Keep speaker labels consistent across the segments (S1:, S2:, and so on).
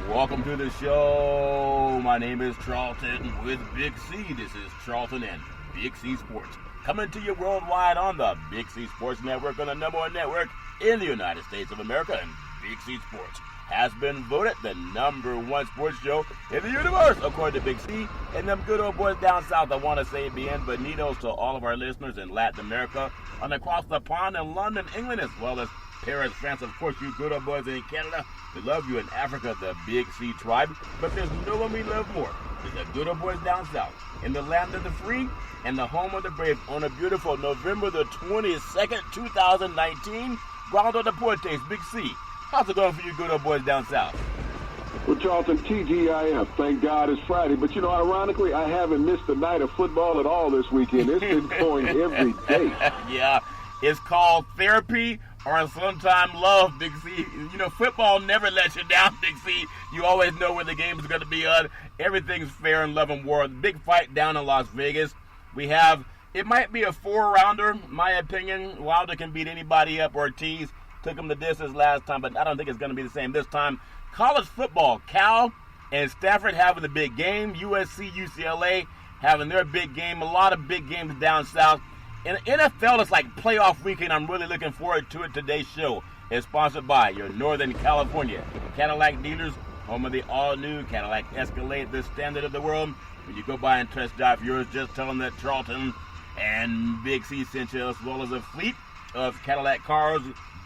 S1: Welcome to the show. My name is Charlton with Big C. This is Charlton and Big C Sports. Coming to you worldwide on the Big C Sports Network, on the number one network in the United States of America. And Big C Sports has been voted the number one sports show in the universe, according to Big C. And them good old boys down south, I want to say bienvenidos to all of our listeners in Latin America and across the pond in London, England, as well as Paris, France. Of course, you good old boys in Canada. We love you in Africa, the Big C tribe. But there's no one we love more. There's the good old boys down south in the land of the free and the home of the brave on a beautiful November the 22nd, 2019. Gualdo Deportes, Big C. How's it going for you good old boys down south?
S2: Well, Charlton, TGIF, thank God it's Friday. But, you know, ironically, I haven't missed a night of football at all this weekend. It's been going every day.
S1: Yeah, it's called therapy or sometimes love, Big C. You know, football never lets you down, Big C. You always know where the game is going to be on. Everything's fair in love and war. The big fight down in Las Vegas. We have, it might be a four-rounder, my opinion. Wilder can beat anybody up. Ortiz took him the distance last time, but I don't think it's going to be the same this time. College football, Cal and Stanford having the big game. USC, UCLA having their big game. A lot of big games down south. And NFL is like playoff weekend. I'm really looking forward to it. Today's show is sponsored by your Northern California Cadillac dealers, home of the all-new Cadillac Escalade, the standard of the world. When you go by and test drive yours, just tell them that Charlton and Big C sent you, as well as a fleet of Cadillac cars.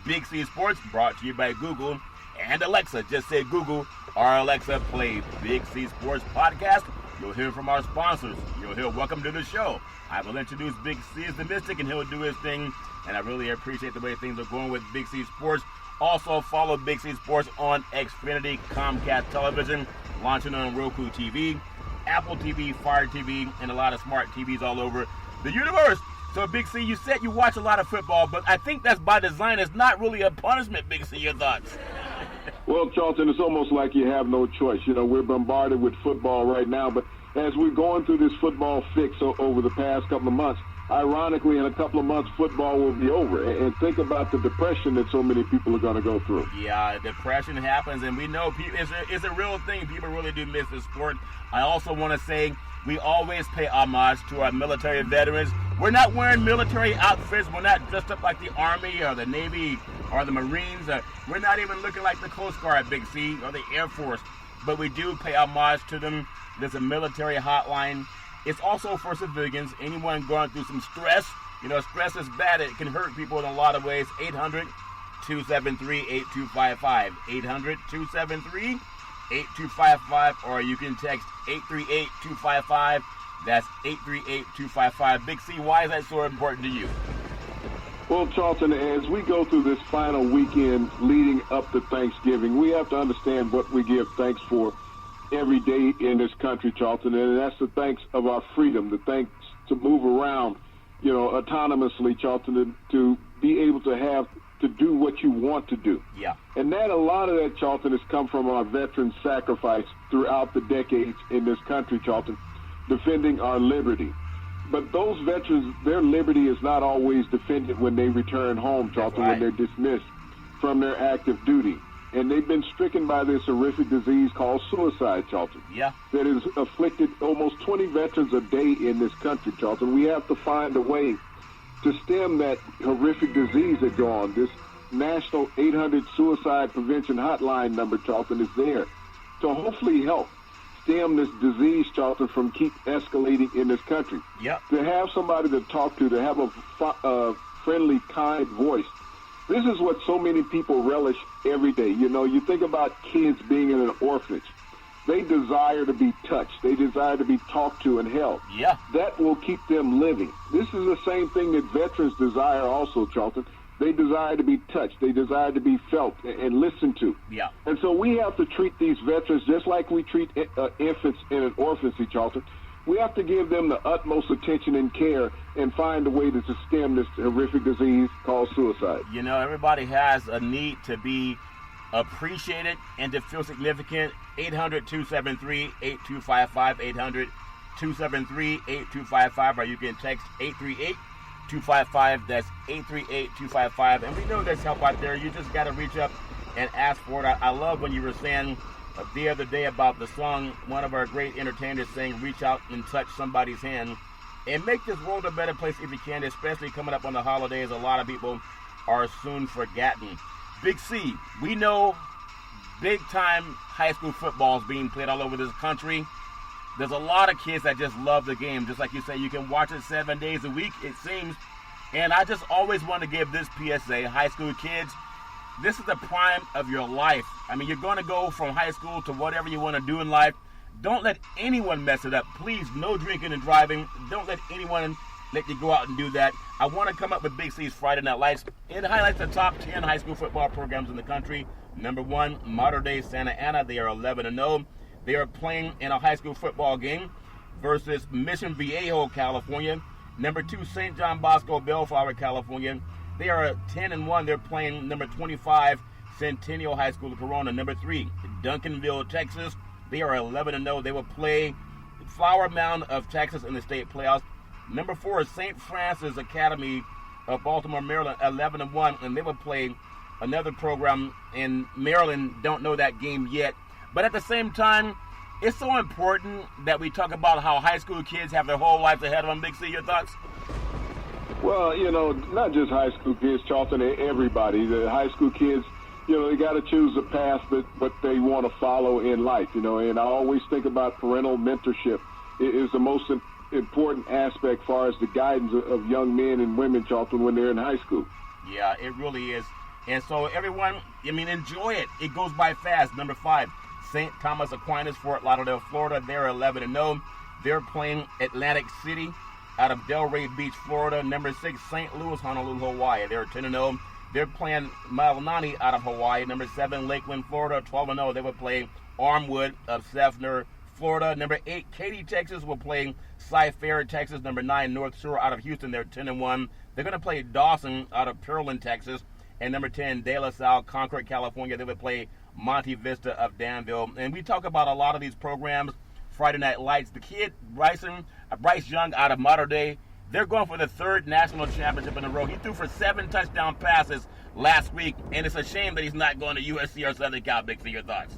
S1: Big C Sports, brought to you by Google and Alexa. Just say Google or Alexa, play Big C Sports podcast. You'll hear from our sponsors. You'll hear welcome to the show. I will introduce Big C as the Mystic, and he'll do his thing. And I really appreciate the way things are going with Big C Sports. Also follow Big C Sports on Xfinity Comcast Television, launching on Roku TV, Apple TV, Fire TV, and a lot of smart TVs all over the universe. So, Big C, you said you watch a lot of football, but I think that's by design. It's not really a punishment, Big C. Your thoughts?
S2: Well, Charlton, it's almost like you have no choice. You know, we're bombarded with football right now, but as we're going through this football fix over the past couple of months, ironically, in a couple of months, football will be over. And think about the depression that so many people are going to go through.
S1: Yeah, depression happens, and we know it's a real thing. People really do miss the sport. I also want to say we always pay homage to our military veterans. We're not wearing military outfits. We're not dressed up like the Army or the Navy or the Marines. We're not even looking like the Coast Guard, Big C, or the Air Force. But we do pay homage to them. There's a military hotline. It's also for civilians, anyone going through some stress. You know, stress is bad. It can hurt people in a lot of ways. 800-273-8255. 800-273-8255. Or you can text 838-255. That's 838-255. Big C, why is that so important to you?
S2: Well, Charlton, as we go through this final weekend leading up to Thanksgiving, we have to understand what we give thanks for every day in this country, Charlton, and that's the thanks of our freedom, the thanks to move around, you know, autonomously, Charlton, to be able to have to do what you want to do.
S1: Yeah.
S2: And that, a lot of that, Charlton, has come from our veterans' sacrifice throughout the decades in this country, Charlton, defending our liberty. But those veterans, their liberty is not always defended when they return home, Charlton,
S1: right,
S2: when they're dismissed from their active duty. And they've been stricken by this horrific disease called suicide, Charlton.
S1: Yeah.
S2: That has afflicted almost 20 veterans a day in this country, Charlton. We have to find a way to stem that horrific disease that go on. This National 800 Suicide Prevention Hotline number, Charlton, is there to hopefully help stem this disease, Charlton, from keep escalating in this country.
S1: Yep.
S2: To have somebody to talk to have a friendly, kind voice. This is what so many people relish every day. You know, you think about kids being in an orphanage. They desire to be touched. They desire to be talked to and held.
S1: Yeah.
S2: That will keep them living. This is the same thing that veterans desire also, Charlton. They desire to be touched. They desire to be felt and listened to.
S1: Yeah.
S2: And so we have to treat these veterans just like we treat infants in an orphanage, Charlton. We have to give them the utmost attention and care and find a way to stem this horrific disease called suicide.
S1: You know, everybody has a need to be appreciated and to feel significant. 800-273-8255, 800-273-8255, or you can text 838-255. That's 838-255. And we know there's help out there. You just got to reach up and ask for it. I love when you were saying the other day about the song one of our great entertainers sang, "Reach Out and Touch Somebody's Hand," and make this world a better place if you can, especially coming up on the holidays. A lot of people are soon forgotten. Big C, we know big-time high school football is being played all over this country. There's a lot of kids that just love the game. Just like you say, you can watch it 7 days a week, it seems. And I just always want to give this PSA, high school kids, this is the prime of your life. I mean, you're going to go from high school to whatever you want to do in life. Don't let anyone mess it up. Please, no drinking and driving. Don't let anyone let you go out and do that. I want to come up with Big C's Friday Night Lights. It highlights the top 10 high school football programs in the country. Number 1, Modern Day Santa Ana. They are 11-0. They are playing in a high school football game versus Mission Viejo, California. Number 2, St. John Bosco, Bellflower, California. They are 10-1. They're playing number 25, Centennial High School, Corona. Number 3, Duncanville, Texas. They are 11-0. They will play Flower Mound of Texas in the state playoffs. Number 4 is St. Francis Academy of Baltimore, Maryland, 11-1, and they will play another program in Maryland. Don't know that game yet. But at the same time, it's so important that we talk about how high school kids have their whole lives ahead of them. Big C, your thoughts?
S2: Well, not just high school kids, Charlton, everybody. The high school kids, they got to choose a path that what they want to follow in life, and I always think about parental mentorship. It is the most important aspect as far as the guidance of young men and women, Charlton, when they're in high school.
S1: Yeah, it really is. And so everyone, enjoy it. It goes by fast. Number 5, St. Thomas Aquinas, Fort Lauderdale, Florida. They're 11-0. They're playing Atlantic City out of Delray Beach, Florida. Number 6, St. Louis, Honolulu, Hawaii. They're 10-0. They're playing Maunani out of Hawaii. Number 7, Lakeland, Florida, 12-0. They will play Armwood of Seffner, Florida. Number 8, Katy, Texas will play Cy-Fair, Texas. Number 9, North Shore out of Houston. They're 10-1. They're going to play Dawson out of Pearland, Texas. And number 10, De La Salle, Concord, California. They will play Monte Vista of Danville. And we talk about a lot of these programs, Friday Night Lights. The kid, Bryce Young out of Modern Day, they're going for the 3rd national championship in a row. He threw for 7 touchdown passes last week, and it's a shame that he's not going to USC or Southern Cal. Big, for your thoughts?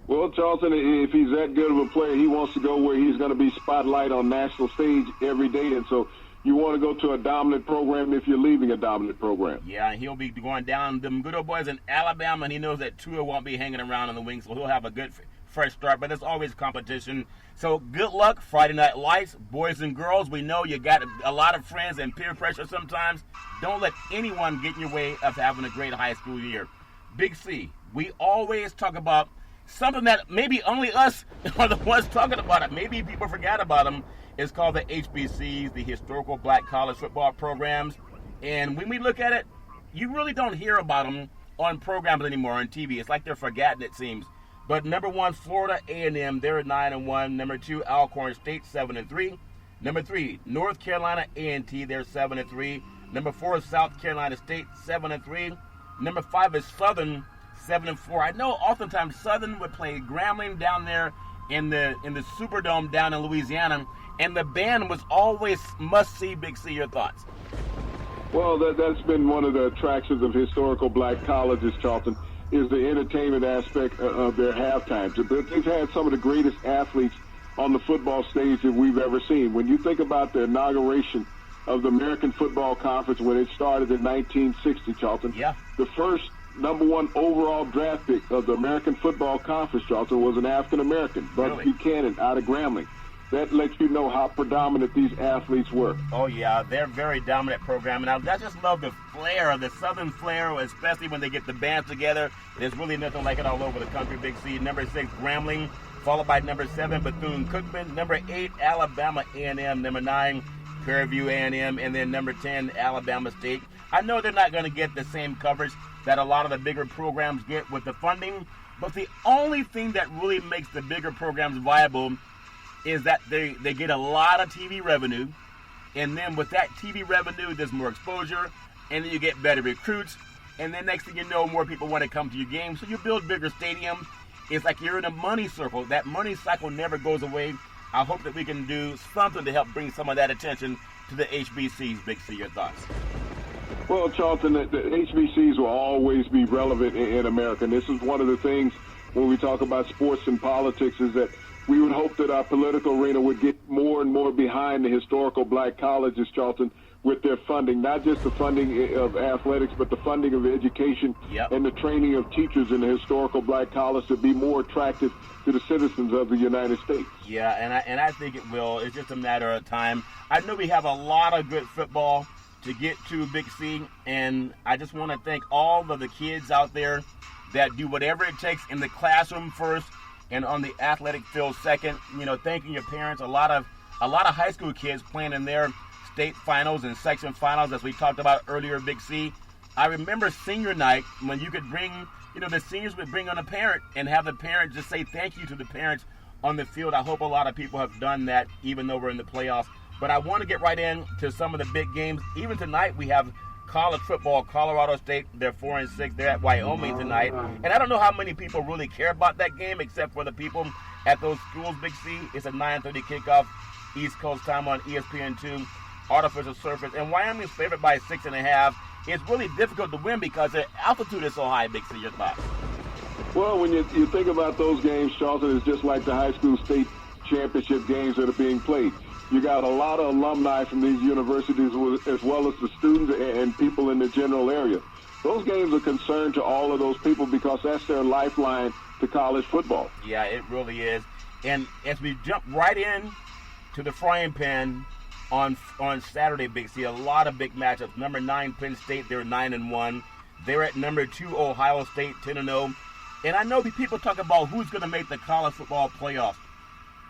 S2: Well, Charlton, if he's that good of a player, he wants to go where he's going to be spotlight on national stage every day. And so you want to go to a dominant program if you're leaving a dominant program.
S1: Yeah, he'll be going down them good old boys in Alabama, and he knows that Tua won't be hanging around in the wings, so he'll have a good fresh start. But there's always competition. So good luck, Friday Night Lights, boys and girls. We know you got a lot of friends and peer pressure sometimes. Don't let anyone get in your way of having a great high school year. Big C, we always talk about something that maybe only us are the ones talking about it. Maybe people forgot about them. It's called the HBCs, the Historical Black College Football Programs. And when we look at it, you really don't hear about them on programs anymore on TV. It's like they're forgotten, it seems. But number 1, Florida A&M, they're 9-1. Number 2, Alcorn State, 7-3. Number 3, North Carolina A&T, they're 7-3. Number 4, South Carolina State, 7-3. Number 5 is Southern, 7-4. I know oftentimes Southern would play Grambling down there in the Superdome down in Louisiana, and the band was always must-see. Big C, your thoughts?
S2: Well, that's been one of the attractions of historical black colleges, Charlton, is the entertainment aspect of their halftimes. They've had some of the greatest athletes on the football stage that we've ever seen. When you think about the inauguration of the American Football Conference when it started in 1960, Charlton,
S1: yeah,
S2: the first number 1 overall draft pick of the American Football Conference, Charlton, was an African-American, Bud Buchanan out of Grambling. That lets you know how predominant these athletes were.
S1: Oh, yeah, they're a very dominant program. And I just love the flair, the Southern flair, especially when they get the bands together. There's really nothing like it all over the country. Big C. Number 6, Grambling, followed by number 7, Bethune-Cookman. Number 8, Alabama A&M. Number 9, Fairview A&M. And then number 10, Alabama State. I know they're not going to get the same coverage that a lot of the bigger programs get with the funding, but the only thing that really makes the bigger programs viable is that they get a lot of TV revenue, and then with that TV revenue, there's more exposure, and then you get better recruits, and then next thing you know, more people want to come to your games, so you build bigger stadiums. It's like you're in a money circle. That money cycle never goes away. I hope that we can do something to help bring some of that attention to the HBCs. Big C, your thoughts?
S2: Well, Charlton, the HBCs will always be relevant in America, and this is one of the things when we talk about sports and politics is that we would hope that our political arena would get more and more behind the historical black colleges, Charlton, with their funding, not just the funding of athletics, but the funding of education and the training of teachers in the historical black college to be more attractive to the citizens of the United States.
S1: Yeah, and I think it will. It's just a matter of time. I know we have a lot of good football to get to, Big C, and I just want to thank all of the kids out there that do whatever it takes in the classroom first and on the athletic field second. You know, thanking your parents. A lot of high school kids playing in their state finals and section finals, as we talked about earlier, Big C. I remember senior night when you could bring, the seniors would bring on a parent and have the parent just say thank you to the parents on the field. I hope a lot of people have done that, even though we're in the playoffs. But I want to get right into some of the big games. Even tonight, we have college football. Colorado State, they're 4-6. They're at Wyoming tonight. And I don't know how many people really care about that game, except for the people at those schools, Big C. It's a 9:30 kickoff, East Coast time on ESPN2. Artificial surface, and Wyoming's favored by 6.5. It's really difficult to win because the altitude is so high, Big C. Your thoughts?
S2: Well, when you think about those games, Charlton, it's just like the high school state championship games that are being played. You got a lot of alumni from these universities as well as the students and people in the general area. Those games are concerned to all of those people because that's their lifeline to college football.
S1: Yeah, it really is. And as we jump right in to the frying pan, on Saturday, Big C, a lot of big matchups. Number 9, Penn State, they're 9-1. They're at number 2, Ohio State, 10-0. And I know people talk about who's going to make the college football playoffs.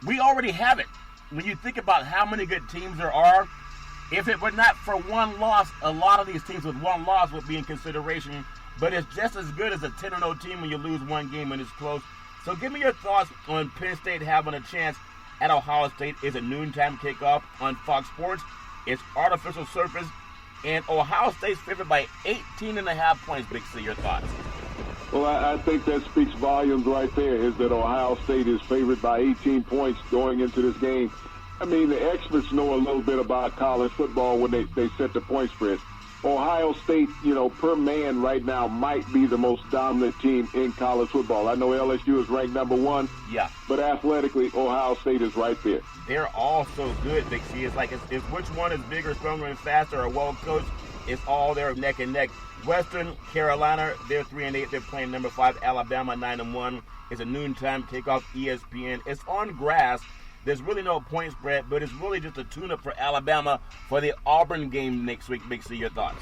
S1: We already have it. When you think about how many good teams there are, if it were not for one loss, a lot of these teams with one loss would be in consideration. But it's just as good as a 10-0 team when you lose one game and it's close. So give me your thoughts on Penn State having a chance at Ohio State. Is a noontime kickoff on Fox Sports. It's artificial surface, and Ohio State's favored by 18.5 points. Big C, your thoughts?
S2: Well, I think that speaks volumes right there, is that Ohio State is favored by 18 points going into this game. I mean, the experts know a little bit about college football when they set the point spread. Ohio State, per man right now might be the most dominant team in college football. I know LSU is ranked number 1.
S1: Yeah.
S2: But athletically, Ohio State is right there.
S1: They're all so good, Big C. It's like it's which one is bigger, stronger, and faster or well-coached. It's all there neck and neck. Western Carolina, they're 3-8. They're playing number 5, Alabama, 9-1. It's a noontime kickoff, ESPN. It's on grass. There's really no point spread, but it's really just a tune-up for Alabama for the Auburn game next week. Big C, your thoughts?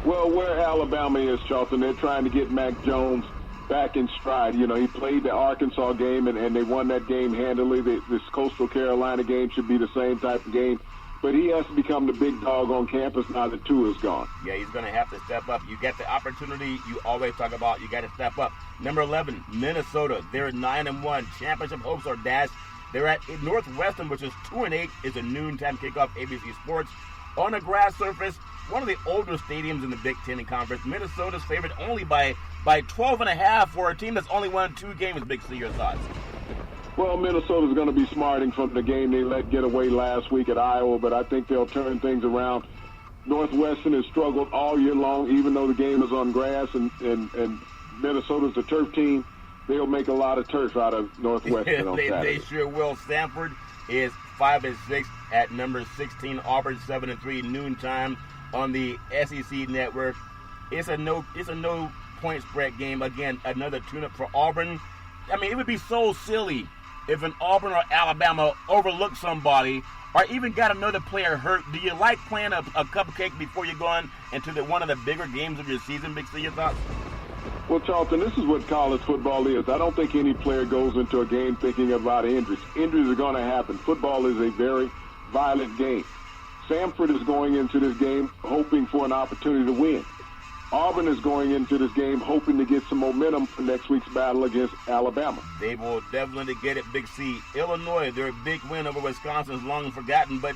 S2: Well, where Alabama is, Charlton, they're trying to get Mac Jones back in stride. He played the Arkansas game, and they won that game handily. This Coastal Carolina game should be the same type of game. But he has to become the big dog on campus now that Tua is gone.
S1: Yeah, he's going to have to step up. You get the opportunity you always talk about. You got to step up. Number 11, Minnesota. They're 9-1. Championship hopes are dashed. They're at Northwestern, which is 2-8. It's a noontime kickoff, ABC Sports. On a grass surface, one of the older stadiums in the Big Ten Conference. Minnesota's favored only by 12.5 for a team that's only won 2 games. Big C, your thoughts?
S2: Well, Minnesota's going to be smarting from the game they let get away last week at Iowa, but I think they'll turn things around. Northwestern has struggled all year long, even though the game is on grass, and Minnesota's a turf team. They'll make a lot of turf out of Northwestern on Saturday.
S1: They sure will. Stanford is 5-6 at number 16. Auburn 7-3, noontime on the SEC network. It's a no point spread game. Again, another tune-up for Auburn. I mean, it would be so silly if an Auburn or Alabama overlooked somebody or even got another player hurt. Do you like playing a cupcake before you go on into one of the bigger games of your season? Big C, your thoughts?
S2: Well, Charlton, this is what college football is. I don't think any player goes into a game thinking about injuries. Injuries are going to happen. Football is a very violent game. Stanford is going into this game hoping for an opportunity to win. Auburn is going into this game hoping to get some momentum for next week's battle against Alabama.
S1: They will definitely get it, Big C. Illinois, their big win over Wisconsin is long forgotten, but,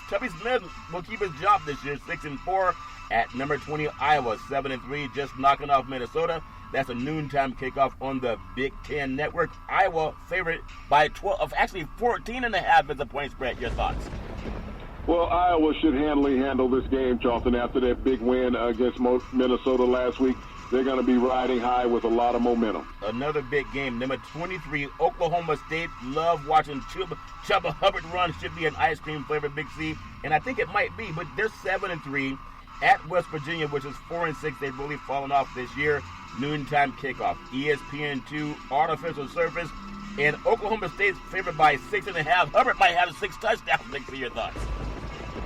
S1: Tubby Smith will keep his job this year, 6-4 at number 20, Iowa, 7-3, just knocking off Minnesota. That's a noontime kickoff on the Big Ten Network. Iowa favorite by 14.5 as a point spread. Your thoughts?
S2: Well, Iowa should handle this game, Charlton, after that big win against Minnesota last week. they're going to be riding high with a lot of momentum.
S1: Another big game. Number 23, Oklahoma State. Love watching Chuba Hubbard run. Should be an ice cream flavor, Big C. And I think it might be, but they're 7-3 at West Virginia, which is 4-6. They've really fallen off this year. Noontime kickoff. ESPN2, artificial surface. And Oklahoma State's favored by 6.5. Hubbard might have 6 touchdowns. Big C, your thoughts?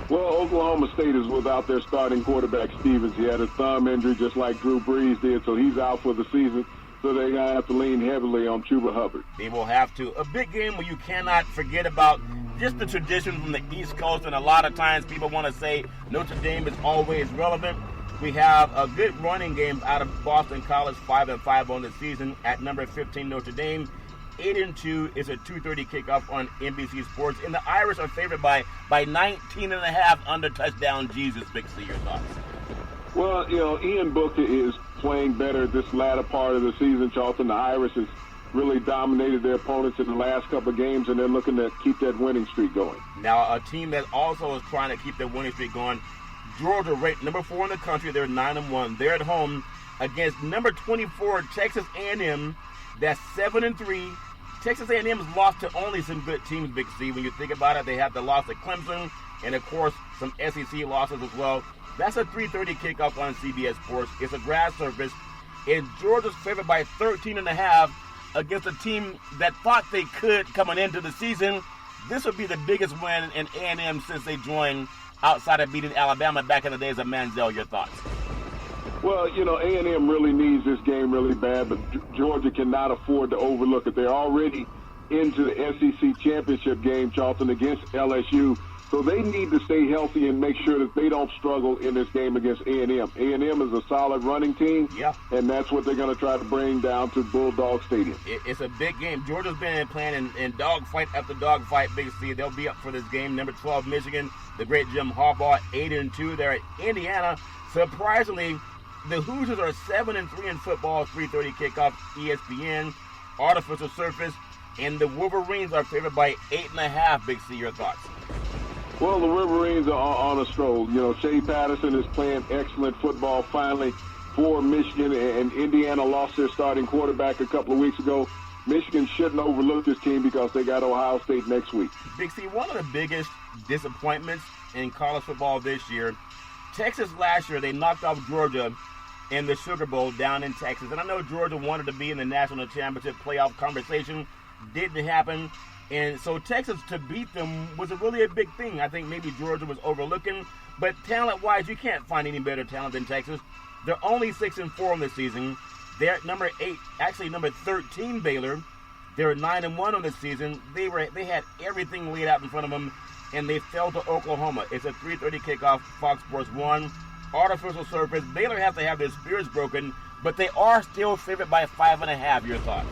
S2: Well, Oklahoma State is without their starting quarterback, Stevens. He had a thumb injury just like Drew Brees did, so he's out for the season. So they're going to have to lean heavily on Chuba Hubbard.
S1: They will have to. A big game where you cannot forget about just the tradition from the East Coast, and a lot of times people want to say Notre Dame is always relevant. We have a good running game out of Boston College, 5-5 on the season. At number 15, Notre Dame. 8-2 is a 2:30 kickoff on NBC Sports, and the Irish are favored by 19.5 under touchdown. Jesus, Big C, your thoughts?
S2: Well, Ian Book is playing better this latter part of the season, Charlton. The Irish has really dominated their opponents in the last couple of games, and they're looking to keep that winning streak going.
S1: Now, a team that also is trying to keep their winning streak going, Georgia, ranked number 4 in the country. They're 9-1. They're at home against number 24 Texas A&M. That's 7-3. Texas A&M's lost to only some good teams, Big C. When you think about it, they have the loss at Clemson, and of course some SEC losses as well. That's a 3:30 kickoff on CBS Sports. It's a grass surface, and Georgia's favored by 13.5 against a team that thought they could coming into the season. This would be the biggest win in A&M since they joined, outside of beating Alabama back in the days of Manziel. Your thoughts?
S2: Well, A&M really needs this game really bad, but Georgia cannot afford to overlook it. They're already into the SEC championship game, Charlton, against LSU. So they need to stay healthy and make sure that they don't struggle in this game against A&M. A&M is a solid running team, and that's what they're going to try to bring down to Bulldog Stadium.
S1: It's a big game. Georgia's been playing in dogfight after dogfight, Big C. They'll be up for this game. Number 12, Michigan, the great Jim Harbaugh, 8-2. They're at Indiana. Surprisingly, the Hoosiers are 7-3 in football, 3:30 kickoff, ESPN, artificial surface, and the Wolverines are favored by 8.5. Big C, your thoughts?
S2: Well, the Wolverines are on a stroll. Shea Patterson is playing excellent football finally for Michigan, and Indiana lost their starting quarterback a couple of weeks ago. Michigan shouldn't overlook this team because they got Ohio State next week.
S1: Big C, one of the biggest disappointments in college football this year, Texas last year, they knocked off Georgia in the Sugar Bowl down in Texas. And I know Georgia wanted to be in the national championship playoff conversation. Didn't happen. And so Texas, to beat them, was really a big thing. I think maybe Georgia was overlooking. But talent-wise, you can't find any better talent than Texas. They're only 6-4 in the season. They're at number 8, actually number 13, Baylor. They're 9-1 on the season. They had everything laid out in front of them, and they fell to Oklahoma. It's a 3:30 kickoff, Fox Sports 1. Artificial surface. Baylor has to have their spirits broken, but they are still favored by 5.5. Your thoughts?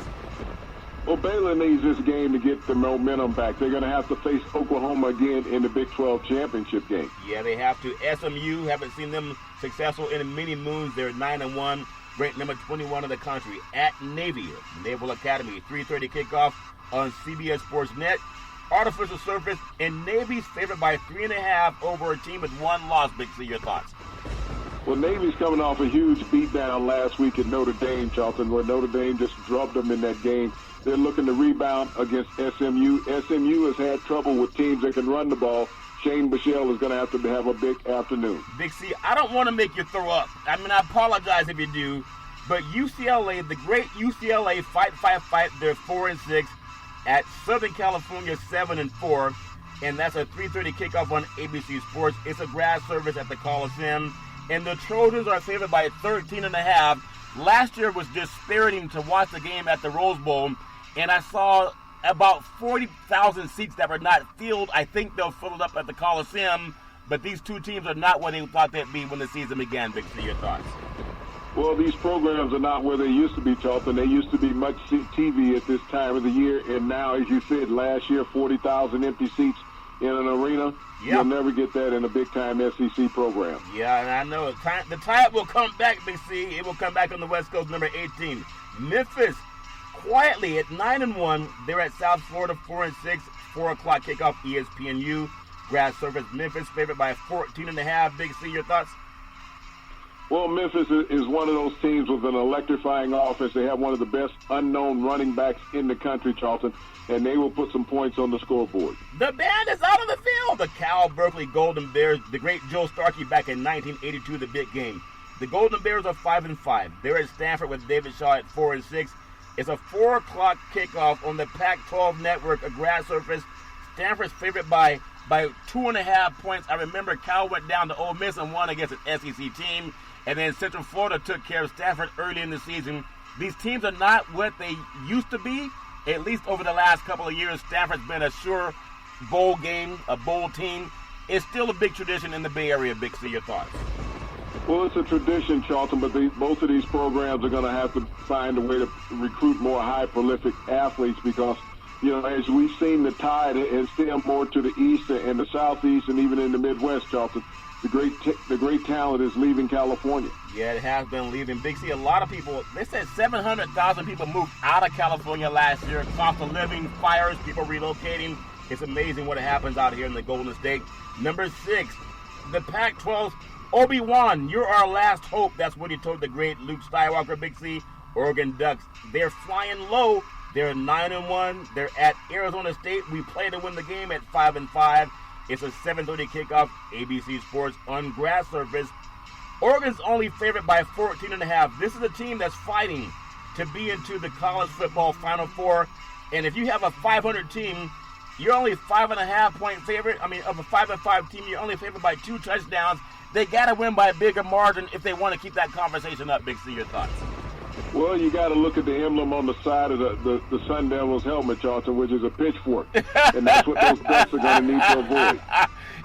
S2: Well, Baylor needs this game to get the momentum back. They're going to have to face Oklahoma again in the Big 12 championship game.
S1: Yeah, they have to. SMU, haven't seen them successful in many moons. They're 9-1, ranked number 21 in the country. At Navy, Naval Academy, 3:30 kickoff on CBS Sports Net. Artificial surface, and Navy's favored by 3.5 over a team with 1 loss. Big C, your thoughts?
S2: Well, Navy's coming off a huge beatdown last week at Notre Dame, Charlton, where Notre Dame just drubbed them in that game. They're looking to rebound against SMU. SMU has had trouble with teams that can run the ball. Shane Buechele is going to have a big afternoon.
S1: Big C, I don't want to make you throw up. I apologize if you do, but UCLA, the great UCLA, fight. They're 4-6 at Southern California, 7-4, and that's a 3:30 kickoff on ABC Sports. It's a grass service at the Coliseum. And the Trojans are favored by 13.5. Last year was dispiriting to watch the game at the Rose Bowl, and I saw about 40,000 seats that were not filled. I think they'll fill it up at the Coliseum, but these two teams are not where they thought they'd be when the season began. Big C, your thoughts?
S2: Well, these programs are not where they used to be, Charlton. They used to be much TV at this time of the year, and now, as you said, last year, 40,000 empty seats in an arena. Yep. You'll never get that in a big-time SEC program.
S1: Yeah, and I know the Tide will come back, Big C. It will come back on the West Coast, number 18. Memphis, quietly at 9-1. They're at South Florida, 4-6. 4 o'clock kickoff, ESPNU. Grass surface, Memphis favored by 14.5. Big C, your thoughts?
S2: Well, Memphis is one of those teams with an electrifying offense. They have one of the best unknown running backs in the country, Charlton, and they will put some points on the scoreboard.
S1: The band is out on the field. The Cal Berkeley Golden Bears, the great Joe Starkey back in 1982, the big game. The Golden Bears are 5-5. They're at Stanford with David Shaw at 4-6. It's a 4 o'clock kickoff on the Pac-12 network, a grass surface. Stanford's favored by 2.5 points. I remember Cal went down to Ole Miss and won against an SEC team. And then Central Florida took care of Stanford early in the season. These teams are not what they used to be, at least over the last couple of years. Stanford's been a sure bowl game, a bowl team. It's still a big tradition in the Bay Area, Big C. Your thoughts?
S2: Well, it's a tradition, Charlton, but both of these programs are going to have to find a way to recruit more high prolific athletes because, you know, as we've seen, the tide has stemmed more to the east and the southeast and even in the Midwest, Charlton. The great talent is leaving California.
S1: Yeah, it has been leaving. Big C, a lot of people, they said 700,000 people moved out of California last year. Cost of living, fires, people relocating. It's amazing what happens out here in the Golden State. Number 6, the Pac-12's Obi-Wan, you're our last hope. That's what he told the great Luke Skywalker, Big C. Oregon Ducks. They're flying low. They're 9-1. They're at Arizona State. We play to win the game at 5-5. It's a 7:30 kickoff, ABC Sports on grass surface. Oregon's only favored by 14.5. This is a team that's fighting to be into the college football Final Four. And if you have a 500 team, you're only 5.5 point favorite. I mean, of a 5-5 team, you're only favored by 2 touchdowns. They got to win by a bigger margin if they want to keep that conversation up, Big C. Your thoughts?
S2: Well, you got to look at the emblem on the side of the Sun Devils helmet, Charlton, which is a pitchfork. And that's what those Ducks are going to need to avoid.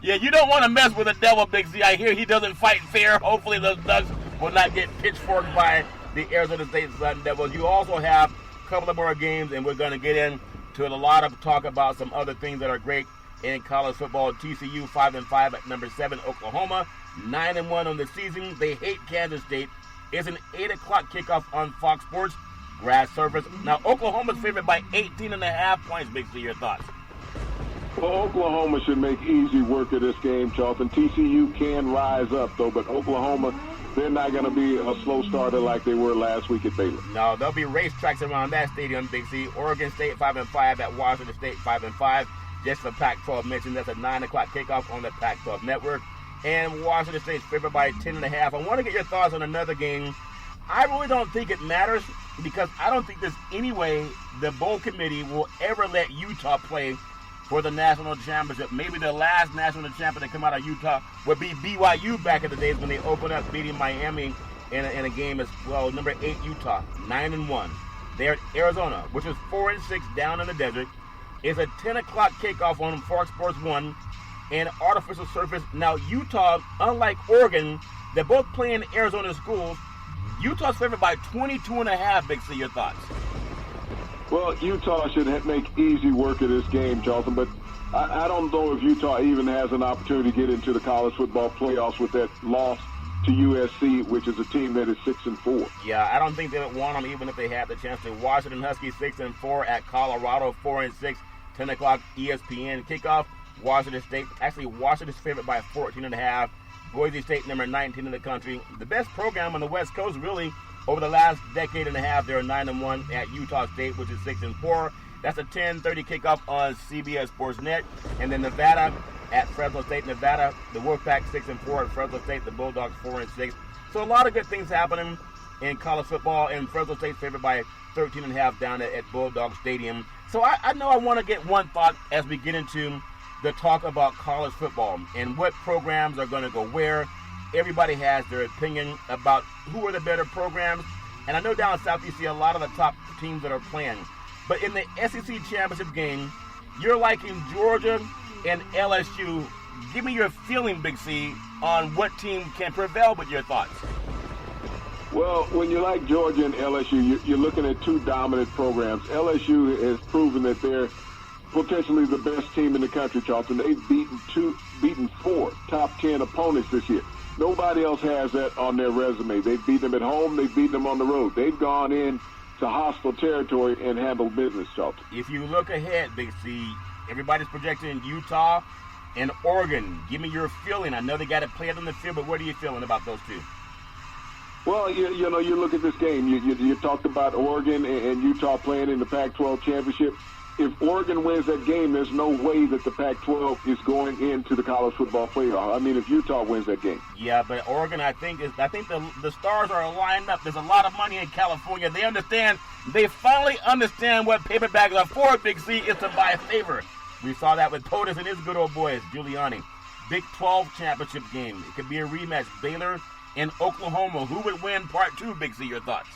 S1: Yeah, you don't want to mess with the devil, Big Z. I hear he doesn't fight fair. Hopefully those Ducks will not get pitchforked by the Arizona State Sun Devils. You also have a couple of more games, and we're going to get into a lot of talk about some other things that are great in college football. TCU 5-5 at number 7, Oklahoma 9-1 on the season. They hate Kansas State. It's an 8 o'clock kickoff on Fox Sports, grass surface. Now, Oklahoma's favored by 18.5 points, Big C. Your thoughts?
S2: Well, Oklahoma should make easy work of this game, Charlton. TCU can rise up, though, but Oklahoma, they're not going to be a slow starter like they were last week at Baylor.
S1: No, there'll be racetracks around that stadium, Big C. Oregon State 5-5 at Washington State 5-5. Just for Pac-12 mentioned, that's a 9 o'clock kickoff on the Pac-12 network. And Washington State's favored by 10.5. I want to get your thoughts on another game. I really don't think it matters because I don't think there's any way the bowl committee will ever let Utah play for the national championship. Maybe the last national champion to come out of Utah would be BYU back in the days when they opened up beating Miami in a game as well. Number 8, Utah, 9-1. They're at Arizona, which is 4-6 down in the desert. It's a 10 o'clock kickoff on Fox Sports 1. And artificial surface. Now, Utah, unlike Oregon, they're both playing Arizona schools. Utah's favored by 22.5, Big C. Your thoughts?
S2: Well, Utah should make easy work of this game, Charlton, but I don't know if Utah even has an opportunity to get into the college football playoffs with that loss to USC, which is a team that is 6-4.
S1: Yeah, I don't think they would want them even if they had the chance to. Washington Huskies 6-4 at Colorado 4-6, 10 o'clock ESPN kickoff. Washington State's favored by 14.5. Boise State, number 19 in the country. The best program on the West Coast, really, over the last decade and a half. They're 9-1 at Utah State, which is 6-4. That's a 10:30 kickoff on CBS Sports Net. And then Nevada at Fresno State. Nevada, the Wolfpack 6-4 at Fresno State. The Bulldogs 4-6. So a lot of good things happening in college football. And Fresno State's favored by 13.5 down at Bulldog Stadium. So I know I want to get one thought as we get into the talk about college football and what programs are going to go where. Everybody has their opinion about who are the better programs. And I know down south you see a lot of the top teams that are playing. But in the SEC championship game, you're liking Georgia and LSU. Give me your feeling, Big C, on what team can prevail with your thoughts.
S2: Well, when you like Georgia and LSU, you're looking at 2 dominant programs. LSU has proven that they're potentially the best team in the country, Charlton. They've beaten 4 top 10 opponents this year. Nobody else has that on their resume. They've beaten them at home. They've beaten them on the road. They've gone in to hostile territory and handled business, Charlton.
S1: If you look ahead, Big C, everybody's projecting Utah and Oregon. Give me your feeling. I know they got to play it on the field, but what are you feeling about those two?
S2: Well, you know, you look at this game. You talked about Oregon and Utah playing in the Pac-12 championship. If Oregon wins that game, there's no way that the Pac-12 is going into the college football playoff. I mean, if Utah wins that game.
S1: Yeah, but Oregon, I think the stars are lined up. There's a lot of money in California. They finally understand what paper bags are for. Big C is to buy a favor. We saw that with POTUS and his good old boys, Giuliani. Big 12 championship game. It could be a rematch. Baylor in Oklahoma. Who would win part 2, Big C? Your thoughts?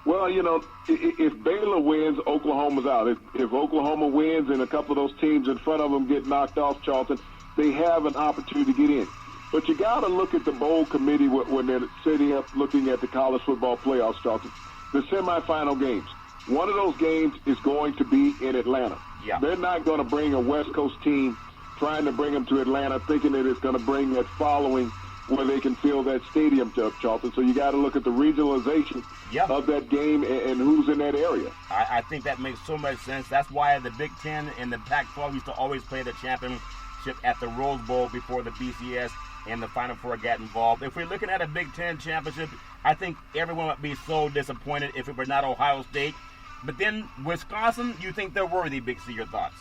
S2: Well, you know, if Baylor wins, Oklahoma's out. If Oklahoma wins and a couple of those teams in front of them get knocked off, Charlton, they have an opportunity to get in. But you got to look at the bowl committee when they're sitting up looking at the college football playoffs, Charlton. The semifinal games. One of those games is going to be in Atlanta.
S1: Yeah.
S2: They're not going to bring a West Coast team trying to bring them to Atlanta thinking that it's going to bring that following where they can fill that stadium up, Charlton. So you got to look at the regionalization of that game and who's in that area.
S1: I think that makes so much sense. That's why the Big Ten and the Pac-12 used to always play the championship at the Rose Bowl before the BCS and the Final Four got involved. If we're looking at a Big Ten championship, I think everyone would be so disappointed if it were not Ohio State. But then Wisconsin, you think they're worthy, Big C? Your thoughts?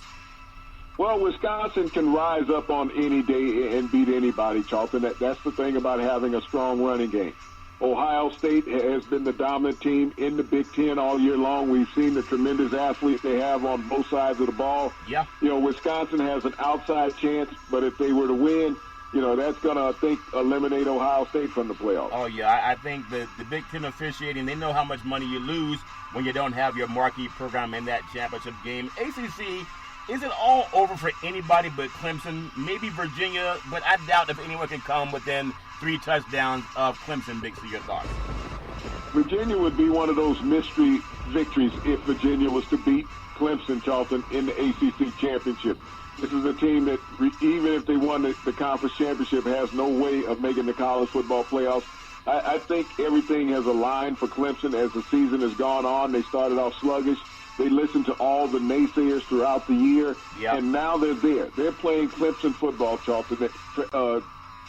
S2: Well, Wisconsin can rise up on any day and beat anybody, Charlton. That's the thing about having a strong running game. Ohio State has been the dominant team in the Big Ten all year long. We've seen the tremendous athletes they have on both sides of the ball.
S1: Yeah.
S2: You know, Wisconsin has an outside chance, but if they were to win, you know, that's going to, I think, eliminate Ohio State from the playoffs.
S1: Oh, yeah. I think the Big Ten officiating, they know how much money you lose when you don't have your marquee program in that championship game. ACC, is it all over for anybody but Clemson? Maybe Virginia, but I doubt if anyone can come within 3 touchdowns of Clemson. Big C, your thoughts?
S2: Virginia would be one of those mystery victories if Virginia was to beat Clemson, Charlton, in the ACC championship. This is a team that, even if they won the conference championship, has no way of making the college football playoffs. I think everything has aligned for Clemson as the season has gone on. They started off sluggish. They listened to all the naysayers throughout the year, and now they're there. They're playing Clemson football, Charlton.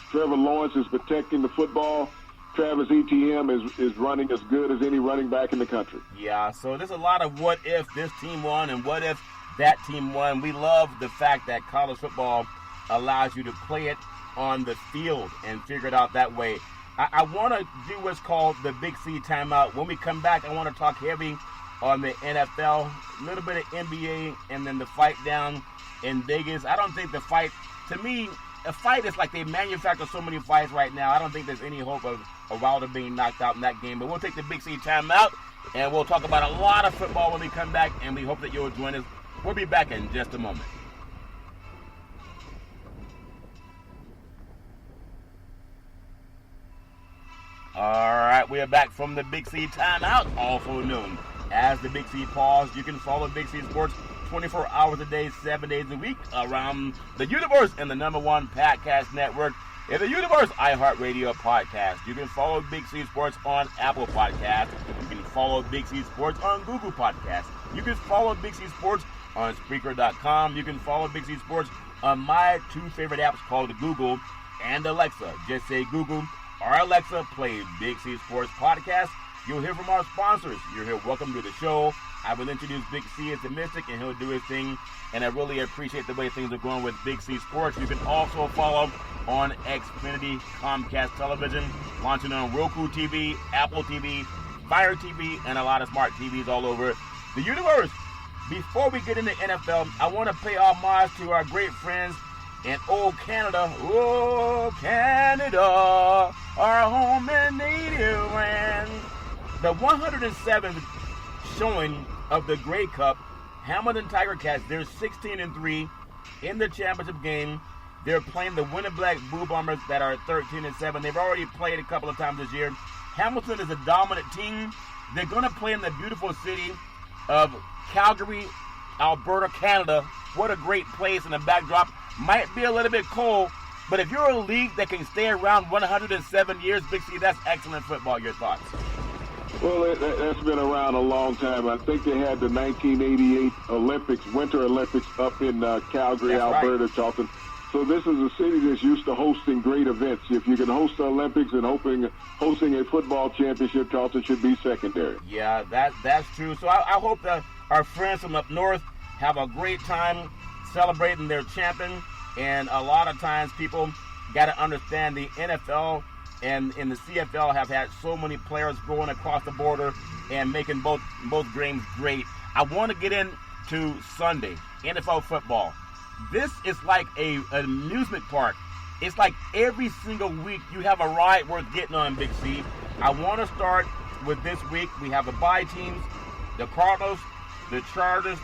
S2: Trevor Lawrence is protecting the football. Travis Etienne is running as good as any running back in the country.
S1: Yeah, so there's a lot of what if this team won and what if that team won. We love the fact that college football allows you to play it on the field and figure it out that way. I want to do what's called the Big C timeout. When we come back, I want to talk heavy on the NFL, a little bit of NBA, and then the fight down in Vegas. I don't think the fight, to me, a fight is like they manufacture so many fights right now. I don't think there's any hope of Wilder being knocked out in that game. But we'll take the Big C timeout, and we'll talk about a lot of football when we come back, and we hope that you'll join us. We'll be back in just a moment. All right, we are back from the Big C timeout, also known as the Big C pause. You can follow Big C Sports 24 hours a day, 7 days a week around the universe and the #1 podcast network in the universe, iHeartRadio podcast. You can follow Big C Sports on Apple Podcasts. You can follow Big C Sports on Google Podcasts. You can follow Big C Sports on Spreaker.com. You can follow Big C Sports on my 2 favorite apps called Google and Alexa. Just say Google or Alexa, play Big C Sports Podcast. You'll hear from our sponsors. You'll hear welcome to the show. I will introduce Big C as the Mystic, and he'll do his thing. And I really appreciate the way things are going with Big C Sports. You can also follow on Xfinity, Comcast Television, launching on Roku TV, Apple TV, Fire TV, and a lot of smart TVs all over the universe. Before we get into NFL, I want to pay homage to our great friends in old Canada. Oh, Canada, our home and native land. The 107th showing of the Grey Cup, Hamilton Tiger Cats, they're 16-3 in the championship game. They're playing the Winter Black Blue Bombers that are 13-7. They've already played a couple of times this year. Hamilton is a dominant team. They're going to play in the beautiful city of Calgary, Alberta, Canada. What a great place, and the backdrop might be a little bit cold, but if you're a league that can stay around 107 years, Big C, that's excellent football. Your thoughts?
S2: Well, that's been around a long time. I think they had the 1988 Olympics, Winter Olympics, up in Calgary,
S1: that's
S2: Alberta,
S1: right.
S2: Charlton. So this is a city that's used to hosting great events. If you can host the Olympics and hosting a football championship, Charleston should be secondary.
S1: Yeah, that's true. So I hope that our friends from up north have a great time celebrating their champion. And a lot of times people got to understand the NFL and in the CFL have had so many players going across the border and making both games great. I want to get into Sunday, NFL football. This is like an amusement park. It's like every single week you have a ride worth getting on, Big C. I want to start with this week. We have the bye teams, the Cardinals, the Chargers,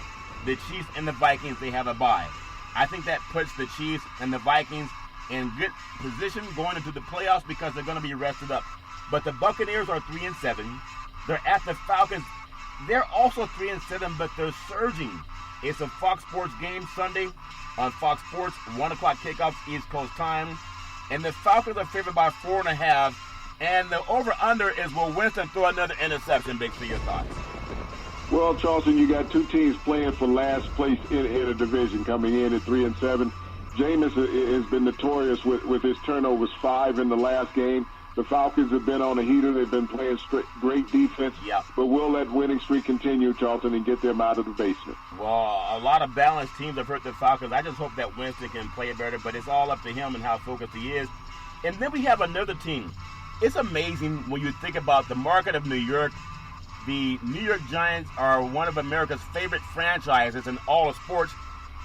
S1: the Chiefs, and the Vikings. They have a bye. I think that puts the Chiefs and the Vikings in good position going into the playoffs because they're going to be rested up. But the Buccaneers are 3-7. They're at the Falcons. They're also 3-7, but they're surging. It's a Fox Sports game Sunday on Fox Sports, 1 o'clock kickoff East Coast time. And the Falcons are favored by 4.5. And the over-under is will Winston throw another interception, Big C, your thoughts?
S2: Well, Charleston, you got two teams playing for last place in a division coming in at 3-7. Jameis has been notorious with his turnovers, 5 in the last game. The Falcons have been on a heater. They've been playing great defense.
S1: Yep.
S2: But we'll let winning streak continue, Charleston, and get them out of the basement.
S1: Well, a lot of balanced teams have hurt the Falcons. I just hope that Winston can play better, but it's all up to him and how focused he is. And then we have another team. It's amazing when you think about the market of New York. The New York Giants are one of America's favorite franchises in all of sports,